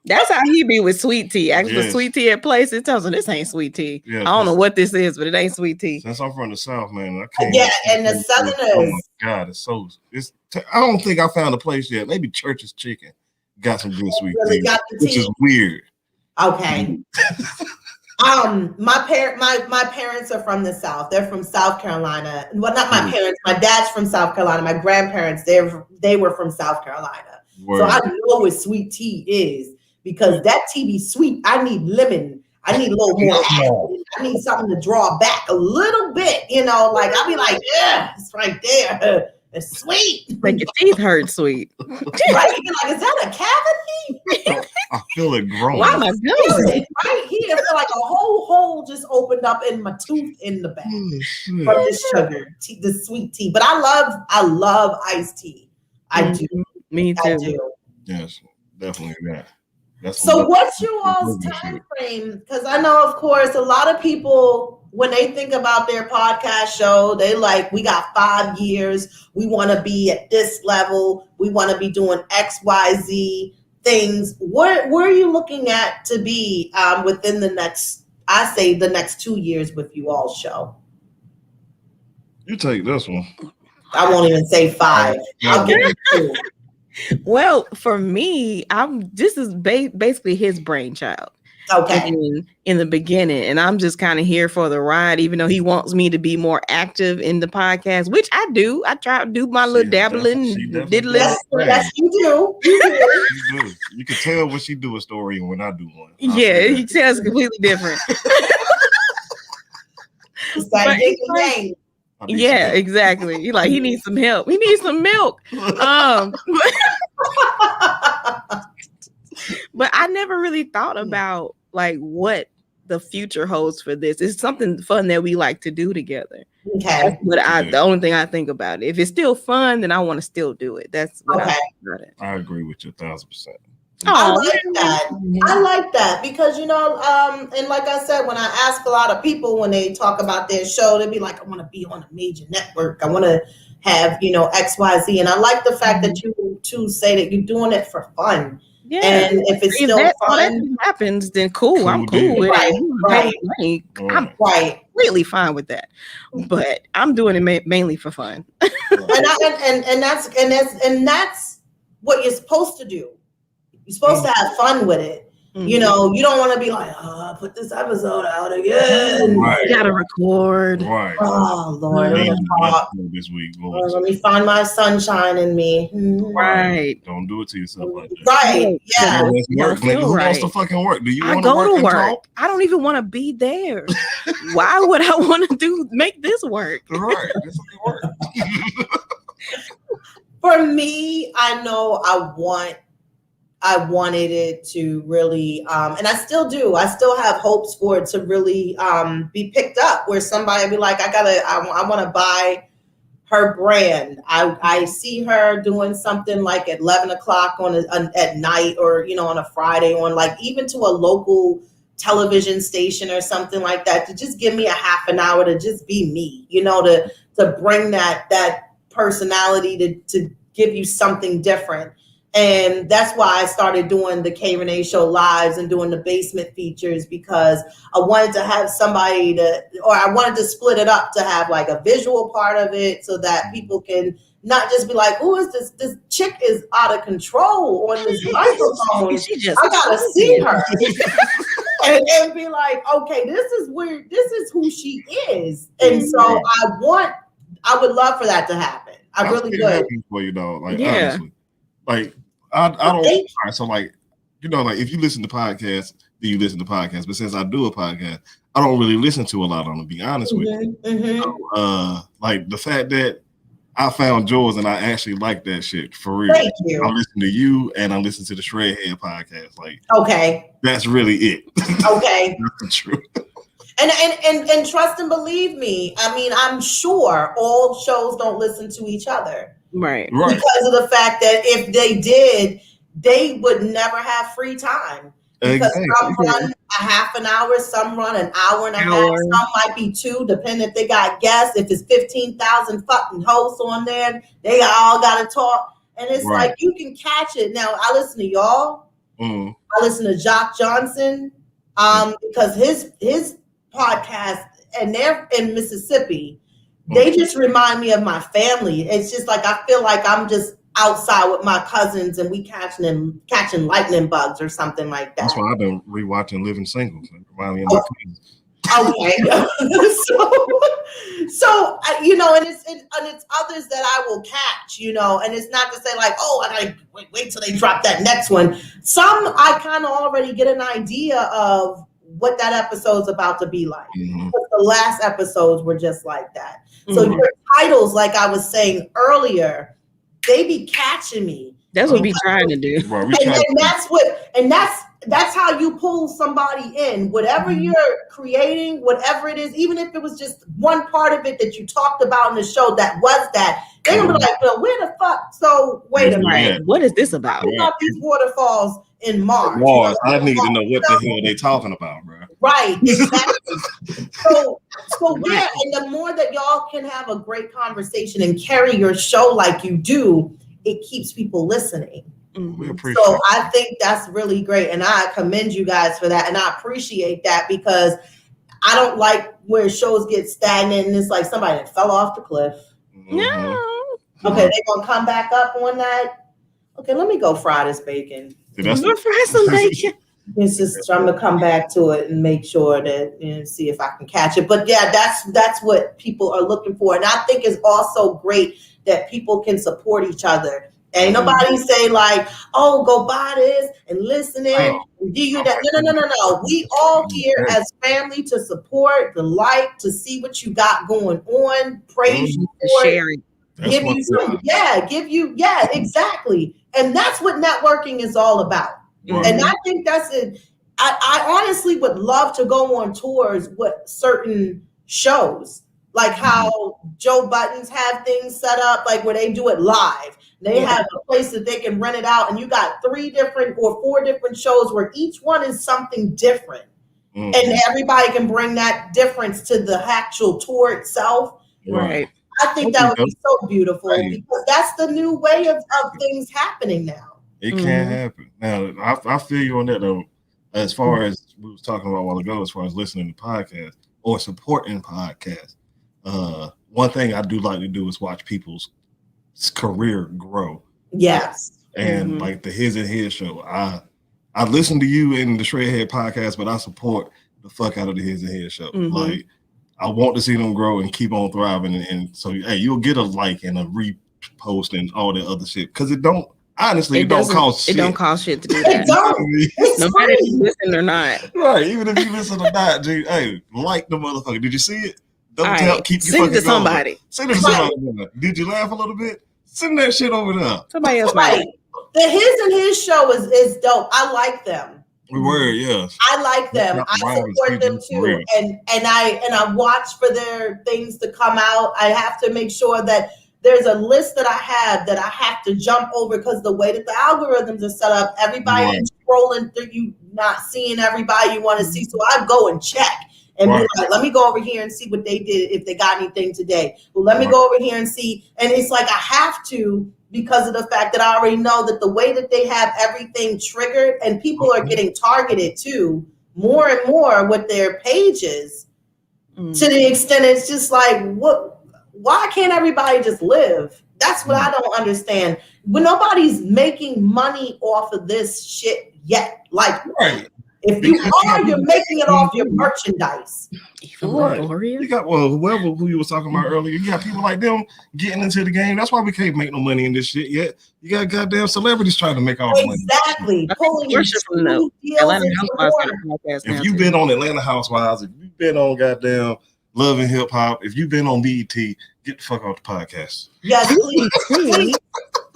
That's how he be with sweet tea. Actually, sweet tea at places, it tells him this ain't sweet tea. Yeah, I don't know what this is, but it ain't sweet tea. Since I'm from the South, man, and the Southerners. Oh my God, I don't think I found a place yet. Maybe Church's Chicken got some good sweet tea, which is weird. Okay. My parents are from the South. They're from South Carolina. Well, not my parents. My dad's from South Carolina. My grandparents, they were from South Carolina. So I know what sweet tea is, because that tea be sweet. I need lemon. I need a little more acid. I need something to draw back a little bit. Like I'll be like, yeah, it's right there. It's sweet. Make your teeth hurt sweet. Right? You're like, is that a cavity? I feel it growing. Why am I doing it? Right here, I feel like a whole hole just opened up in my tooth in the back from this sugar, the sweet tea. But I love iced tea. I do. Me too. Yes, Definitely not. So what's you all's time frame? Because I know, of course, a lot of people, when they think about their podcast show, they like, we got 5 years. We want to be at this level. We want to be doing X, Y, Z things. Where are you looking at to be within the next 2 years with you all's show? You take this one. I won't even say 5. I'll give you 2. Well, for me, this is basically his brainchild. Okay. In the beginning, and I'm just kind of here for the ride, even though he wants me to be more active in the podcast, which I do. I try to do my little dabbling, diddling. Yes, you do. You do. You can tell when she do a story and when I do one. Yeah, you can tell it's completely different. Yeah, exactly. He like, he needs some help. He needs some milk. But I never really thought about like what the future holds for this. It's something fun that we like to do together. Okay. But the only thing I think about it, if it's still fun, then I want to still do it. That's what I think about it. I agree with you 1,000%. I like that. I like that because, you know, and like I said, when I ask a lot of people when they talk about their show, they'd be like, I want to be on a major network. I want to have, you know, X, Y, Z. And I like the fact that you two say that you're doing it for fun. Yeah. And if it's still fun, that happens, then cool. I'm cool with it. I'm completely fine with that. But I'm doing it mainly for fun. and that's what you're supposed to do. You're supposed to have fun with it. Mm-hmm. You know, you don't want to be like, put this episode out again. Right. You gotta record. Right. Oh Lord. This week, Lord. Let me find my sunshine in me. Right. Don't do it to yourself like that. Right. Yeah. Who wants to fucking work? Do you want to go to work? I don't even want to be there. Why would I want to make this work? Right. This will work. For me, I know I wanted it to really, and I still do. I still have hopes for it to really be picked up where somebody be like, I want to buy her brand. I see her doing something like at 11 o'clock at night or, you know, on a Friday on like even to a local television station or something like that to just give me a half an hour to just be me, you know, to bring that personality to give you something different. And that's why I started doing the K Rene Show lives and doing the basement features because I wanted to have somebody I wanted to split it up to have like a visual part of it so that people can not just be like, who is this? This chick is out of control on this microphone. I gotta see her. and be like, okay, this is who she is. And so I would love for that to happen. I really would. Happy for you, though. Like, honestly. Like, I don't. So, like, you know, like if you listen to podcasts, then you listen to podcasts. But since I do a podcast, I don't really listen to a lot of them, to be honest with you. Mm-hmm. So, like the fact that I found yours and I actually like that shit for real. Thank you. I listen to you and I listen to the Shredhead podcast. Like, okay, that's really it. Okay, that's the truth. And trust and believe me. I mean, I'm sure all shows don't listen to each other. Right. Because of the fact that if they did, they would never have free time. Because some run a half an hour, some run an hour and a half, some might be 2, depending if they got guests. If it's 15,000 fucking hosts on there, they all got to talk. And it's like, you can catch it. Now, I listen to y'all. I listen to Jock Johnson because his podcast, and they're in Mississippi. They just remind me of my family. It's just like I feel like I'm just outside with my cousins and we catching lightning bugs or something like that. That's why I've been rewatching Living Single. Remind me of my cousins. Okay. so you know, and it's others that I will catch, you know, and it's not to say like, oh, I gotta wait till they drop that next one. Some I kind of already get an idea of what that episode's about to be like. Mm-hmm. The last episodes were just like that. Mm-hmm. So your titles, like I was saying earlier, they be catching me. That's what we trying to do. And that's that's how you pull somebody in. Whatever you're creating, whatever it is, even if it was just one part of it that you talked about in the show that was that, they're gonna be like, well, where the fuck? So wait a minute. What is this about? We got these waterfalls in Mars. I need to know what the hell they talking about, bro. Right, exactly. so yeah, and the more that y'all can have a great conversation and carry your show like you do, it keeps people listening. We appreciate so I think that's really great, and I commend you guys for that, and I appreciate that because I don't like where shows get stagnant and it's like somebody that fell off the cliff. No. Okay, they're gonna come back up on that. Okay, let me go fry this bacon. Fry some bacon. It's just I'm gonna come back to it and make sure that see if I can catch it. But yeah, that's what people are looking for, and I think it's also great that people can support each other. Ain't nobody say like, oh, go buy this and listen in and do you that. No. We all here as family to support, to like, to see what you got going on, praise you for it, give you some, exactly. And that's what networking is all about. Right. And I think that's it. I honestly would love to go on tours with certain shows, like how Joe Buttons have things set up, like where they do it live. They have a place that they can rent it out, and you got 3 different or 4 different shows where each one is something different. And everybody can bring that difference to the actual tour itself. Right. I think that would be so beautiful because that's the new way of things happening now. It can happen. Now, I feel you on that, though, as far as we was talking about a while ago, as far as listening to podcasts or supporting podcasts. One thing I do like to do is watch people's career grow. Yes. And like the His and His show, I listen to you in the Shredhead podcast, but I support the fuck out of the His and His show. Like I want to see them grow and keep on thriving, and so hey, you'll get a like and a repost and all that other shit because it don't cost shit. It don't cost shit to do that. No matter if you listen or not. Right, even if you listen or not, dude, hey, like the motherfucker. Did you see it? Keep send it to somebody. Send it to somebody. Did you laugh a little bit? Send that shit over there. Somebody else might. The His and His show is dope. I like them. Yes. I like them. I support them too. And I watch for their things to come out. I have to make sure that there's a list that I have to jump over because the way that the algorithms are set up, everybody is scrolling through you, not seeing everybody you want to see. So I go and check. And be like, let me go over here and see what they did, if they got anything today. Well, let me go over here and see. And it's like I have to because of the fact that I already know that the way that they have everything triggered and people are getting targeted too more and more with their pages to the extent it's just like, why can't everybody just live? That's what I don't understand. When nobody's making money off of this shit yet. Like, if you are, you're making it off your merchandise. You got who you was talking about earlier. You got people like them getting into the game. That's why we can't make no money in this shit yet. You got goddamn celebrities trying to make all the money. Exactly. Pulling from Atlanta Housewives. If you've been on Atlanta Housewives, if you've been on goddamn Love and Hip Hop, if you've been on BET, get the fuck off the podcast. Yes, please.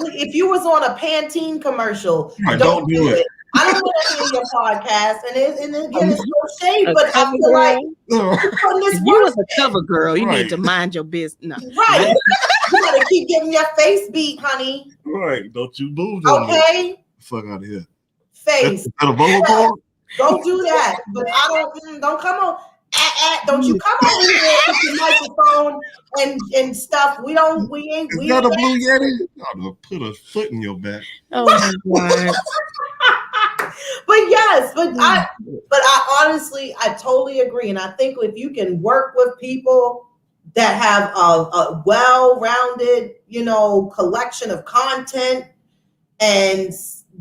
If you was on a Pantene commercial, don't do it. I don't want to hear your podcast, and again, it's no shade, but I feel like if you was a cover girl, you need to mind your business. No. Right, you gotta keep getting your face beat, honey. Right, don't you move. Okay, fuck out of here. Face. That's a vocal cord? Don't do that. But I don't come on. Don't you come over here with your microphone and stuff. We ain't. Is that a Blue Yeti? I'm gonna put a foot in your back. Oh my God. But I honestly, I totally agree. And I think if you can work with people that have a well-rounded, collection of content and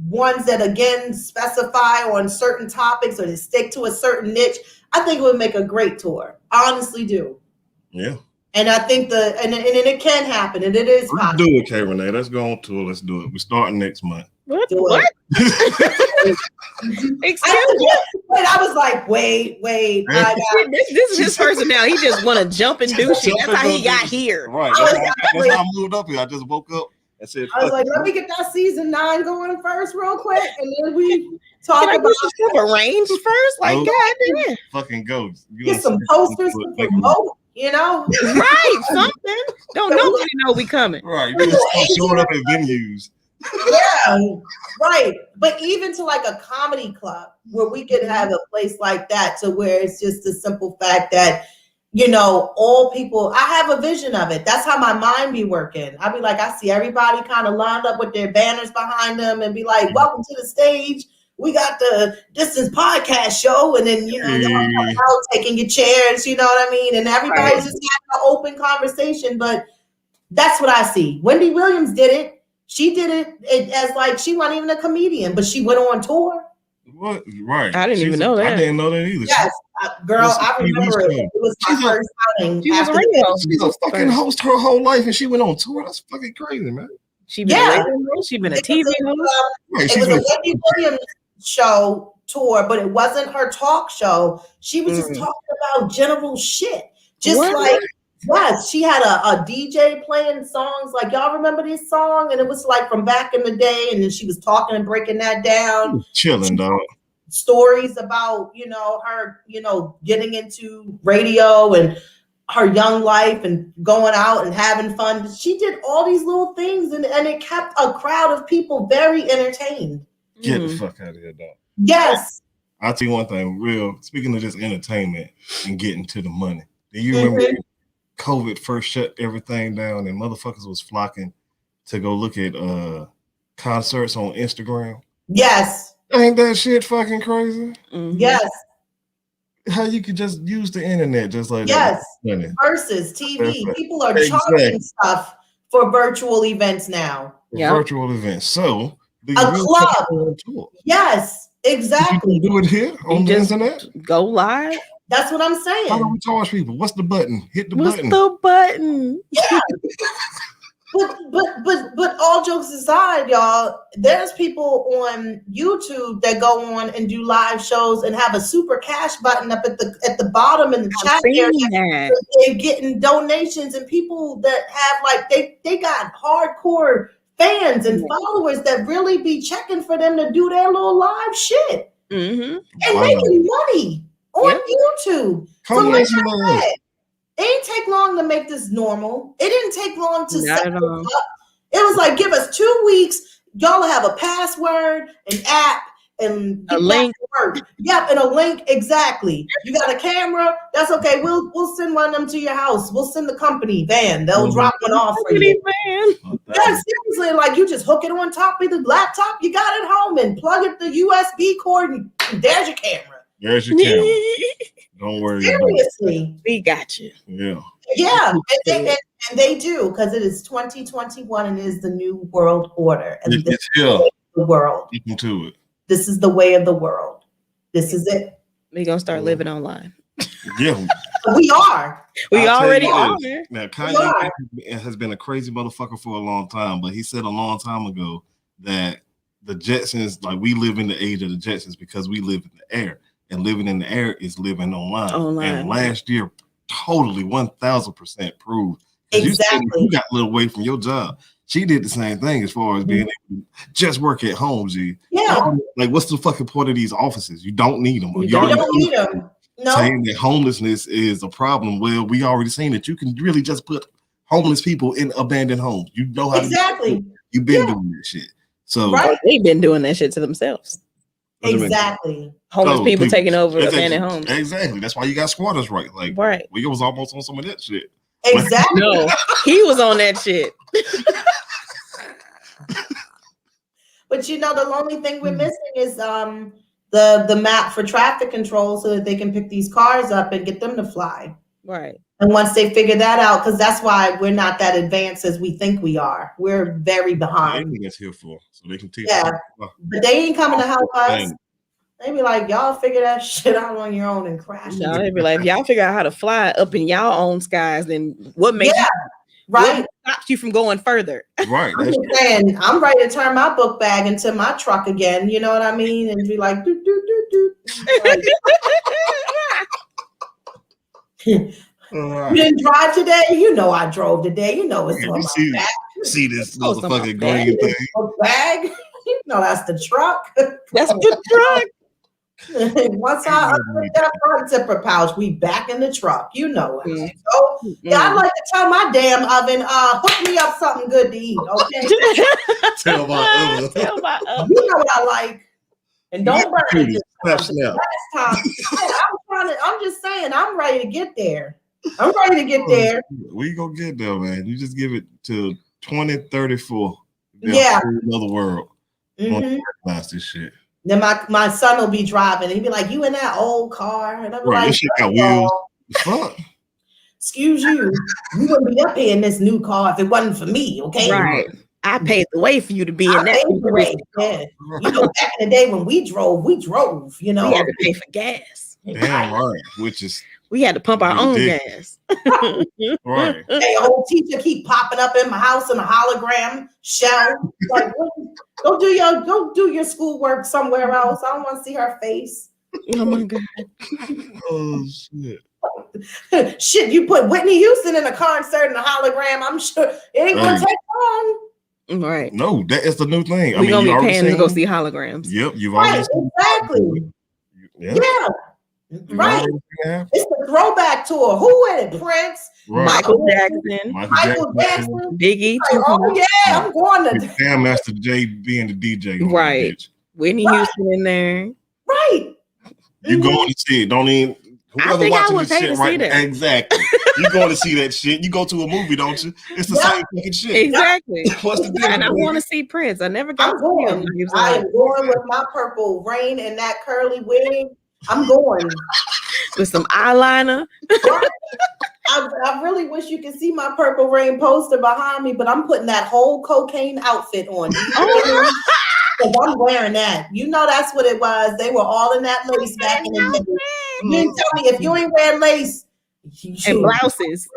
ones that, again, specify on certain topics or to stick to a certain niche, I think it would make a great tour. I honestly do. Yeah. And I think and it can happen, and it is possible. Let's do it, K Rene. Let's go on tour. Let's do it. We're starting next month. What? Excuse me. I was like, wait. This is his personality. He just want to jump and do shit. That's how he got here. Right. That's how I moved up here. I just woke up I said, I was like, let me get that season 9 going first, real quick, and then we talk about arrange first. Like, goddamn, fucking go. Get some posters to promote. You know, right? Something. Don't nobody know we coming. Right. You just start showing up at venues. Yeah, right. But even to like a comedy club where we could have a place like that, to where it's just the simple fact that, you know, all people, I have a vision of it. That's how my mind be working. I be like, I see everybody kind of lined up with their banners behind them and be like, welcome to the stage. We got the Distance Podcast Show. And then, you know, y'all come out taking your chairs, you know what I mean? And everybody's just having an open conversation. But that's what I see. Wendy Williams did it. She did it as like, she wasn't even a comedian, but she went on tour. What? Right. I didn't even know that. I didn't know that either. Yes, girl, I remember it. It was my first outing. She was a radio. She's a fucking host her whole life, and she went on tour. That's fucking crazy, man. She been a radio host. She been a TV host. It was a Wendy Williams show tour, but it wasn't her talk show. She was just talking about general shit. Just like, yes, she had a DJ playing songs. Like, y'all remember this song? And it was like from back in the day. And then she was talking and breaking that down. Chilling, dog. Stories about, you know, her, you know, getting into radio and her young life and going out and having fun. She did all these little things, and it kept a crowd of people very entertained. Get the fuck out of here, dog. Yes. I'll tell you one thing, real. Speaking of this entertainment and getting to the money. Do you remember when COVID first shut everything down and motherfuckers was flocking to go look at concerts on Instagram? Yes. Ain't that shit fucking crazy? Yes. How you could just use the internet just like that. Yes. Versus TV. People are charging stuff for virtual events now. Virtual events. So a club. Yes, exactly. You can do it here on the internet. Go live. That's what I'm saying. How do we charge people? What's the button? Hit the What's button. the button? Yeah. But all jokes aside, y'all, there's people on YouTube that go on and do live shows and have a super cash button up at the bottom in the chat area. They're getting donations, and people that have like they got hardcore fans and followers that really be checking for them to do their little live shit and making money on YouTube. So like I said, it didn't take long to make this normal. It didn't take long to set it up. It was like, give us 2 weeks. Y'all have a password, an app, and a link. Yep, and a link. Exactly. You got a camera? That's okay. We'll send one of them to your house. We'll send the company van. They'll drop one off for you. Yeah, seriously, like you just hook it on top of the laptop you got at home and plug it the USB cord, and there's your camera. There's your camera. Don't worry. Seriously, we got you. Yeah, and they do, because it is 2021 and it is the new world order. And it's here. The world. Listen to it. This is the way of the world. This is it. We're gonna start living online. Yeah. We are. We already are. Now, Kanye has been a crazy motherfucker for a long time, but he said a long time ago that the Jetsons, like, we live in the age of the Jetsons because we live in the air. And living in the air is living online. And last year, totally 1000% proved. Exactly. You got a little away from your job. She did the same thing as far as being able to just work at home, G. Yeah. Like, what's the fucking point of these offices? You don't need them. You don't need them. No. Saying that homelessness is a problem. Well, we already seen that you can really just put homeless people in abandoned homes. You know how to You've been doing that shit. So they've been doing that shit to themselves. Exactly. Homeless people taking over abandoned homes. Exactly. That's why you got squatters right. Like, we was almost on some of that shit. Exactly. No, he was on that shit. But you know, the only thing we're missing is the map for traffic control, so that they can pick these cars up and get them to fly. Right. And once they figure that out, because that's why we're not that advanced as we think we are. We're very behind. That's here for, so they can teach. Yeah, but they ain't coming to help us. They be like, y'all figure that shit out on your own and crash. No, they be like, if y'all figure out how to fly up in y'all own skies, then what makes what stops you from going further? Right. I'm just saying, I'm ready to turn my book bag into my truck again. You know what I mean? And be like, do do do do. You didn't drive today? You know I drove today. You know it's on my back. See this motherfucking green thing. Bag. You know that's the truck. That's the truck. Once I unput that front zipper pouch, we back in the truck. You know it. So I like to tell my damn oven, hook me up something good to eat, okay? Tell my oven. You know what I like. And don't burn it this time. Last time, I'm just saying, I'm ready to get there. I'm ready to get there. We gonna get there, man. You just give it to 2034. Yeah. Another world. Mm-hmm. Recognize this shit. Then my son will be driving and he'd be like, "You in that old car?" And I'm right, like, this shit got wheels. Fuck. Excuse you. You wouldn't be up here in this new car if it wasn't for me, okay? Right. I paid the way for you to be in that. Yeah. You know, back in the day when we drove, you know. We had to pay for gas. Damn right. Which is we had to pump our own gas. Right. Hey, old teacher keep popping up in my house in a hologram shell. Like, go do your schoolwork somewhere else. I don't want to see her face. Oh my God. Oh shit. Shit, you put Whitney Houston in a concert in a hologram. I'm sure it ain't gonna take long. Right. No, that is the new thing. We're gonna be paying to go see holograms. Yep, you've already exactly. Yeah. Right. It's the throwback tour. Who in it? Prince, right. Michael Jackson, Biggie. Like, oh yeah, I'm going to Damn Master J being the DJ. Right. Whitney Houston in there. Right. You going to see it. Don't even whoever watching this shit right now. Exactly. You going to see that shit. You go to a movie, don't you? It's the same fucking shit. Exactly. What's the difference? And I want to see Prince. I never got to see him. I am going with my Purple Rain and that curly wig. I'm going with some eyeliner. I really wish you could see my Purple Rain poster behind me, but I'm putting that whole cocaine outfit on. Because I'm wearing that. You know that's what it was. They were all in that lace back in the day. You didn't tell me if you ain't wearing lace and blouses.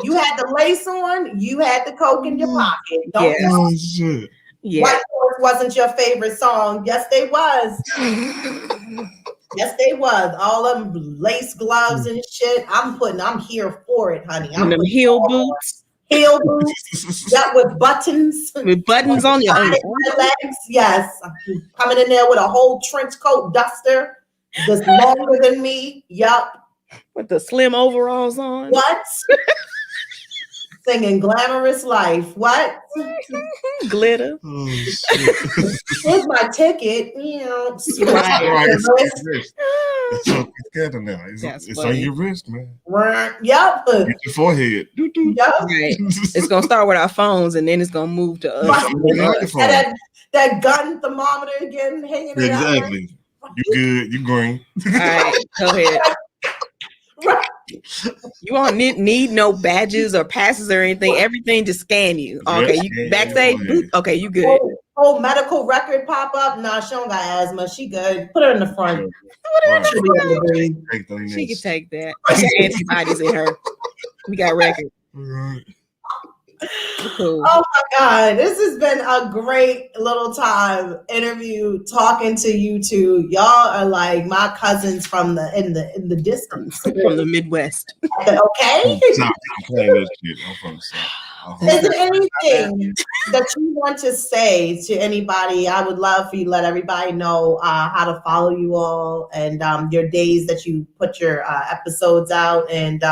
You had the lace on. You had the coke in your pocket. Don't oh shit. Yeah. White Horse wasn't your favorite song. Yes, they was. Yes, they was. All them lace gloves and shit. I'm here for it, honey. I'm them heel boots. Heel boots. Yeah, with buttons. With buttons on your legs. Yes. Coming in there with a whole trench coat duster. Just longer than me. Yup. With the slim overalls on. What? Singing Glamorous Life. What? Glitter. Oh, shit. Here's my ticket. You know, right. It's on your wrist, man. Yep. Your forehead. Yep. Right. It's gonna start with our phones, and then it's gonna move to us. That gun thermometer again hanging exactly. You good? You green? All right, go ahead. You won't need no badges or passes or anything. Everything just scan you. Okay, you backstage. Okay, you good. Whole medical record pop up. Nah, she don't got asthma. She good. Put her in the front. She can take that. Antibodies in her. We got record. Cool. Oh my God, this has been a great little time interview talking to you two. Y'all are like my cousins from in the distance, from the Midwest. Okay. I'm playing this shit. I'm from the South. Is there anything that you want to say to anybody? I would love for you to let everybody know how to follow you all and your days that you put your episodes out and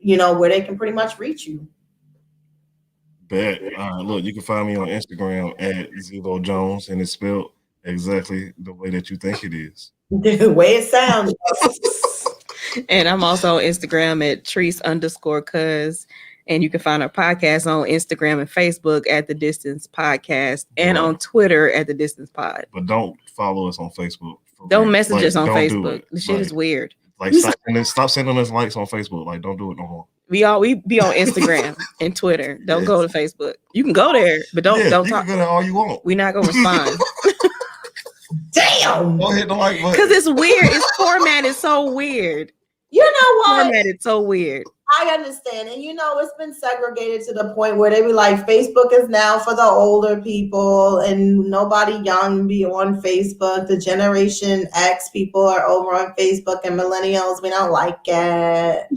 where they can pretty much reach you. Bet. Look, you can find me on Instagram at Zelo Jones, and it's spelled exactly the way that you think it is. The way it sounds. And I'm also on Instagram at Treese_cuz. And you can find our podcast on Instagram and Facebook at The Distance Podcast and on Twitter at The Distance Pod. But don't follow us on Facebook. Don't message us on Facebook. The shit is weird. Like stop sending us likes on Facebook. Like don't do it no more. We be on Instagram and Twitter. Don't go to Facebook. You can go there, but don't you talk. You can go there all you want. We're not gonna respond. Damn. Don't hit the like button. Because it's weird. It's formatted so weird. You know what? Formatted so weird. I understand. And it's been segregated to the point where they be like, Facebook is now for the older people and nobody young be on Facebook. The Generation X people are over on Facebook and millennials, we don't like it.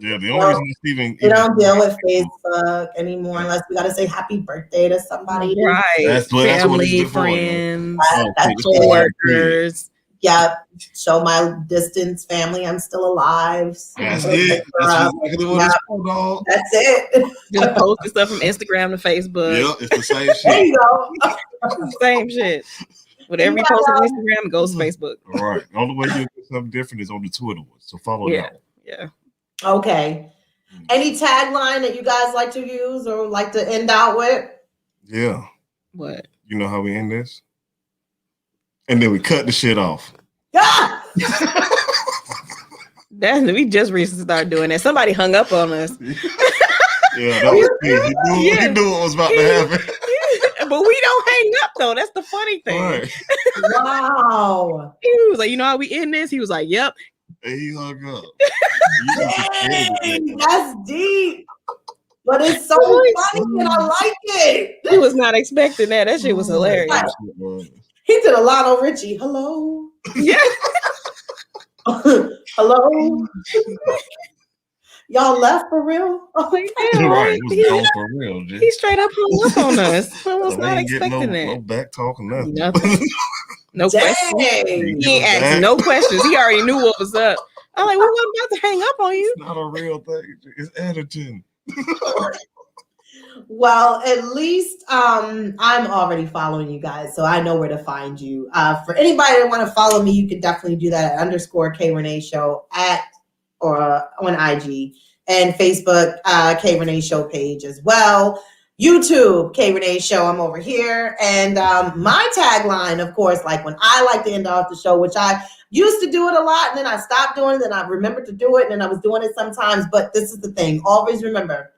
Yeah, the only reason it's even we don't deal with Facebook anymore unless we got to say happy birthday to somebody. Right. That's family, friends, that's co-workers. Yep. Show my distance family I'm still alive. That's it. That's exactly what it's called, dog. That's it. Just posting stuff from Instagram to Facebook. Yep, it's the same shit. There you go. Same shit. Whatever you post on Instagram, it goes to Facebook. All right. The only way you get something different is on the Twitter one. So follow that. Yeah. Okay. Any tagline that you guys like to use or like to end out with? Yeah. What? You know how we end this? And then we cut the shit off. Ah! We just recently started doing that. Somebody hung up on us. Yeah, that was me. He knew what was about to happen. But we don't hang up though. That's the funny thing. Right. Wow. He was like, you know how we end this? He was like, yep. And he hung up. Dang, that's deep. But it's so funny and I like it. He was not expecting that. That shit was hilarious. He did a Lionel Richie. Hello. Yeah. Hello. Y'all left for real? Oh my God. Right. It was gone for real, dude. He straight up hung up on us. I was not expecting that. No back talking, nothing. No questions. He ain't asked no questions. He already knew what was up. I'm like, we wasn't about to hang up on you. It's not a real thing. It's editing. Well, at least I'm already following you guys, so I know where to find you. For anybody that want to follow me, you can definitely do that at _K Rene Show on IG, and Facebook K Rene Show page as well. YouTube K Rene Show. I'm over here, and my tagline, of course, like when I like to end off the show, which I used to do it a lot, and then I stopped doing it, and I remembered to do it, and then I was doing it sometimes. But this is the thing: always remember.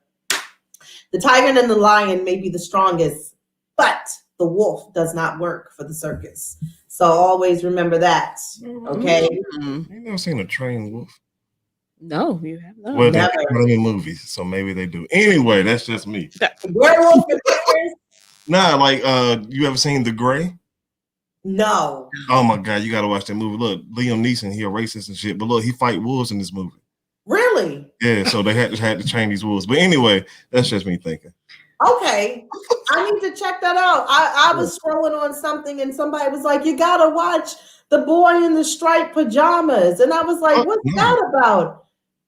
The tiger and the lion may be the strongest, but the wolf does not work for the circus. So always remember that. Okay. You never seen a trained wolf? No, you have not. Well, they're in movies, so maybe they do. Anyway, that's just me. Werewolf. Nah, like you ever seen The Gray? No. Oh my God, you gotta watch that movie. Look, Liam Neeson, he a racist and shit, but look, he fight wolves in this movie. Really? Yeah, so they had to train these wolves. But anyway, that's just me thinking. Okay. I need to check that out. I was scrolling on something and somebody was like, you gotta watch The Boy in the Striped Pajamas. And I was like, what's that about?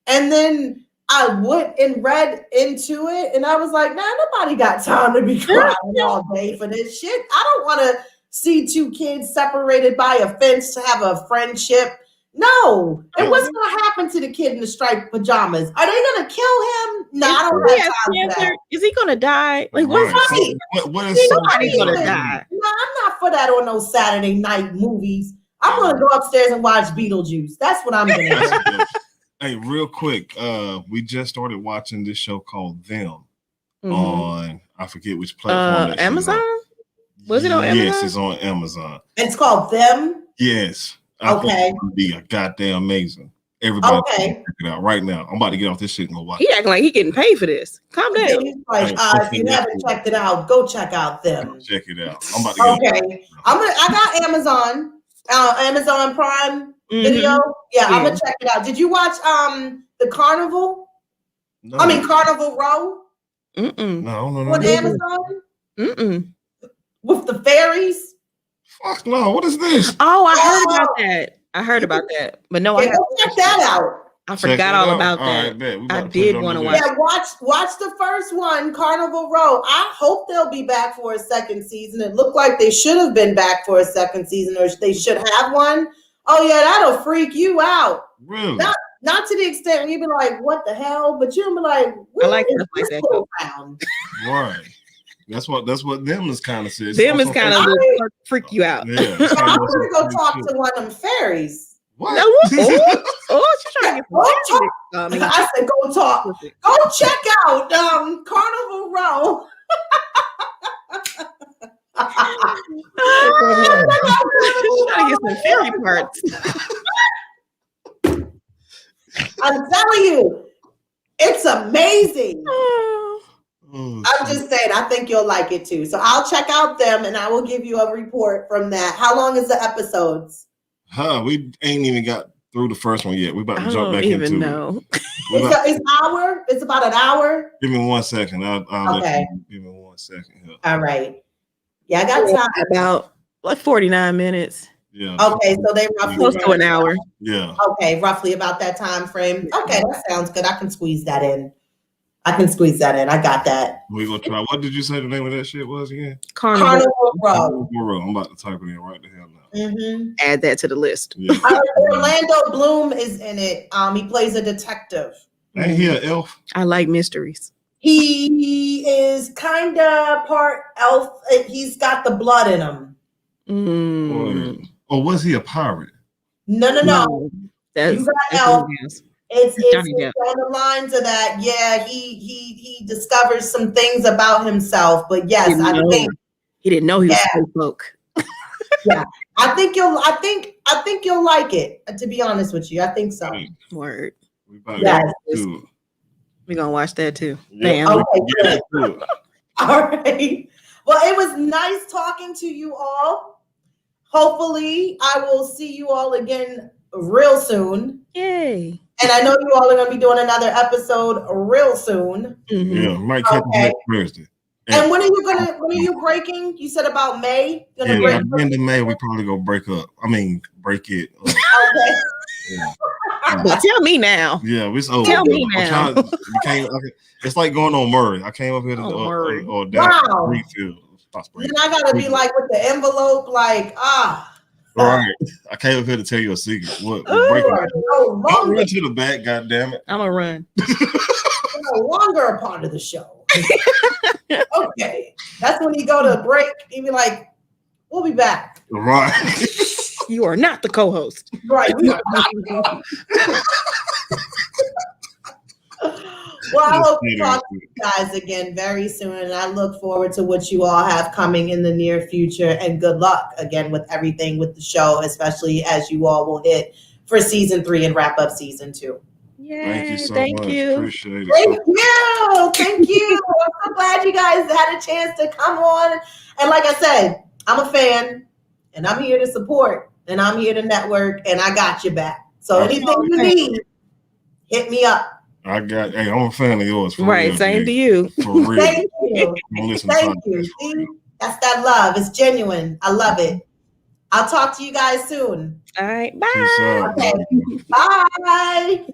And then I went and read into it and I was like, nah, nobody got time to be crying all day for this shit. I don't want to see two kids separated by a fence to have a friendship. No. And what's going to happen to the kid in the striped pajamas? Are they going to kill him? No, I don't have time for that. Is he going to die? Like, what's right. Nobody's going to die. No, I'm not for that on those Saturday night movies. I'm going to go upstairs and watch Beetlejuice. That's what I'm going to do. Hey, real quick. We just started watching this show called Them on, I forget which platform. Amazon? Was it on Amazon? Yes, it's on Amazon. It's called Them? Yes. Okay. It's gonna be a goddamn amazing. Everybody check it out right now. I'm about to get off this shit and go watch. He acting like he getting paid for this. Calm down. Like, if you haven't checked it out, go check out Them. Check it out. I'm about to get I got Amazon, Amazon Prime Video. Yeah, I'm gonna check it out. Did you watch the Carnival? No. I mean Carnival Row? No. On Amazon? With the fairies? Fuck no, what is this? Oh, I heard about that. But no, I go check that out. I forgot all about that. Right, I did want to watch. Yeah, watch the first one, Carnival Row. I hope they'll be back for a second season. It looked like they should have been back for a second season, or they should have one. Oh yeah, that'll freak you out. Really? Not to the extent where you be like, what the hell? But you'll be like, I like stuff like that. Right. That's what Them is kind of says. Them is kind of freak you out. Yeah, I'm gonna go talk to one of them fairies. What? No, she's trying to get I said go talk. Go check out Carnival Row. She's trying to get some fairy parts. I'm telling you, It's amazing. Oh, I'm just saying, I think you'll like it too. So I'll check out them and I will give you a report from that. How long is the episodes? We ain't even got through the first one yet. We about to jump back into it. It's an hour. It's about an hour. Give me 1 second. I'll okay. Give me 1 second here. All right. Yeah, I got time. About like 49 minutes. Yeah. Okay, so they roughly close to an hour. Yeah. Okay, roughly about that time frame. Okay, that sounds good. I can squeeze that in. I got that. We gonna try. What did you say the name of that shit was again? Carnival Row. I'm about to type it in right the hell now. Mm-hmm. Add that to the list. Yeah. Orlando Bloom is in it. He plays a detective. Ain't he an elf? I like mysteries. He is kind of part elf. He's got the blood in him. Or was he a pirate? No. That's elf. It's on the lines of that. Yeah, he discovers some things about himself. But yes, I think he didn't know he was folk. Yeah, I think you'll like it. To be honest with you, I think so. Word. We're gonna watch that too. Yeah. Okay, good. All right. Well, it was nice talking to you all. Hopefully, I will see you all again real soon. Yay. And I know you all are going to be doing another episode real soon. Mm-hmm. Yeah, might catch you next Thursday. And when are you breaking? You said about May? By the end of May, we probably go break up. I mean, break it up. Okay. Yeah. Well, tell me now. Yeah, it's over. Tell me now. It's like going on Murray. I came up here Murray. or down Greenfield. Then I gotta be like with the envelope, like Right. I came up here to tell you a secret. What? Don't run to the back, goddammit. I'm gonna run. No longer a part of the show. Okay. That's when you go to break, you be like, we'll be back. Right. You are not the co-host. Right. We are not the co-host. Well, I hope to talk to you guys again very soon, and I look forward to what you all have coming in the near future. And good luck again with everything with the show, especially as you all will hit for season 3 and wrap up season 2. Yay, thank you so much. Appreciate it. Thank you. I'm so glad you guys had a chance to come on. And like I said, I'm a fan, and I'm here to support, and I'm here to network, and I got your back. So anything you need, hit me up. I'm a fan of yours. Right, real, same to you. For real. Thank you. Thank you. See, that's that love. It's genuine. I love it. I'll talk to you guys soon. All right, bye. Okay. Bye.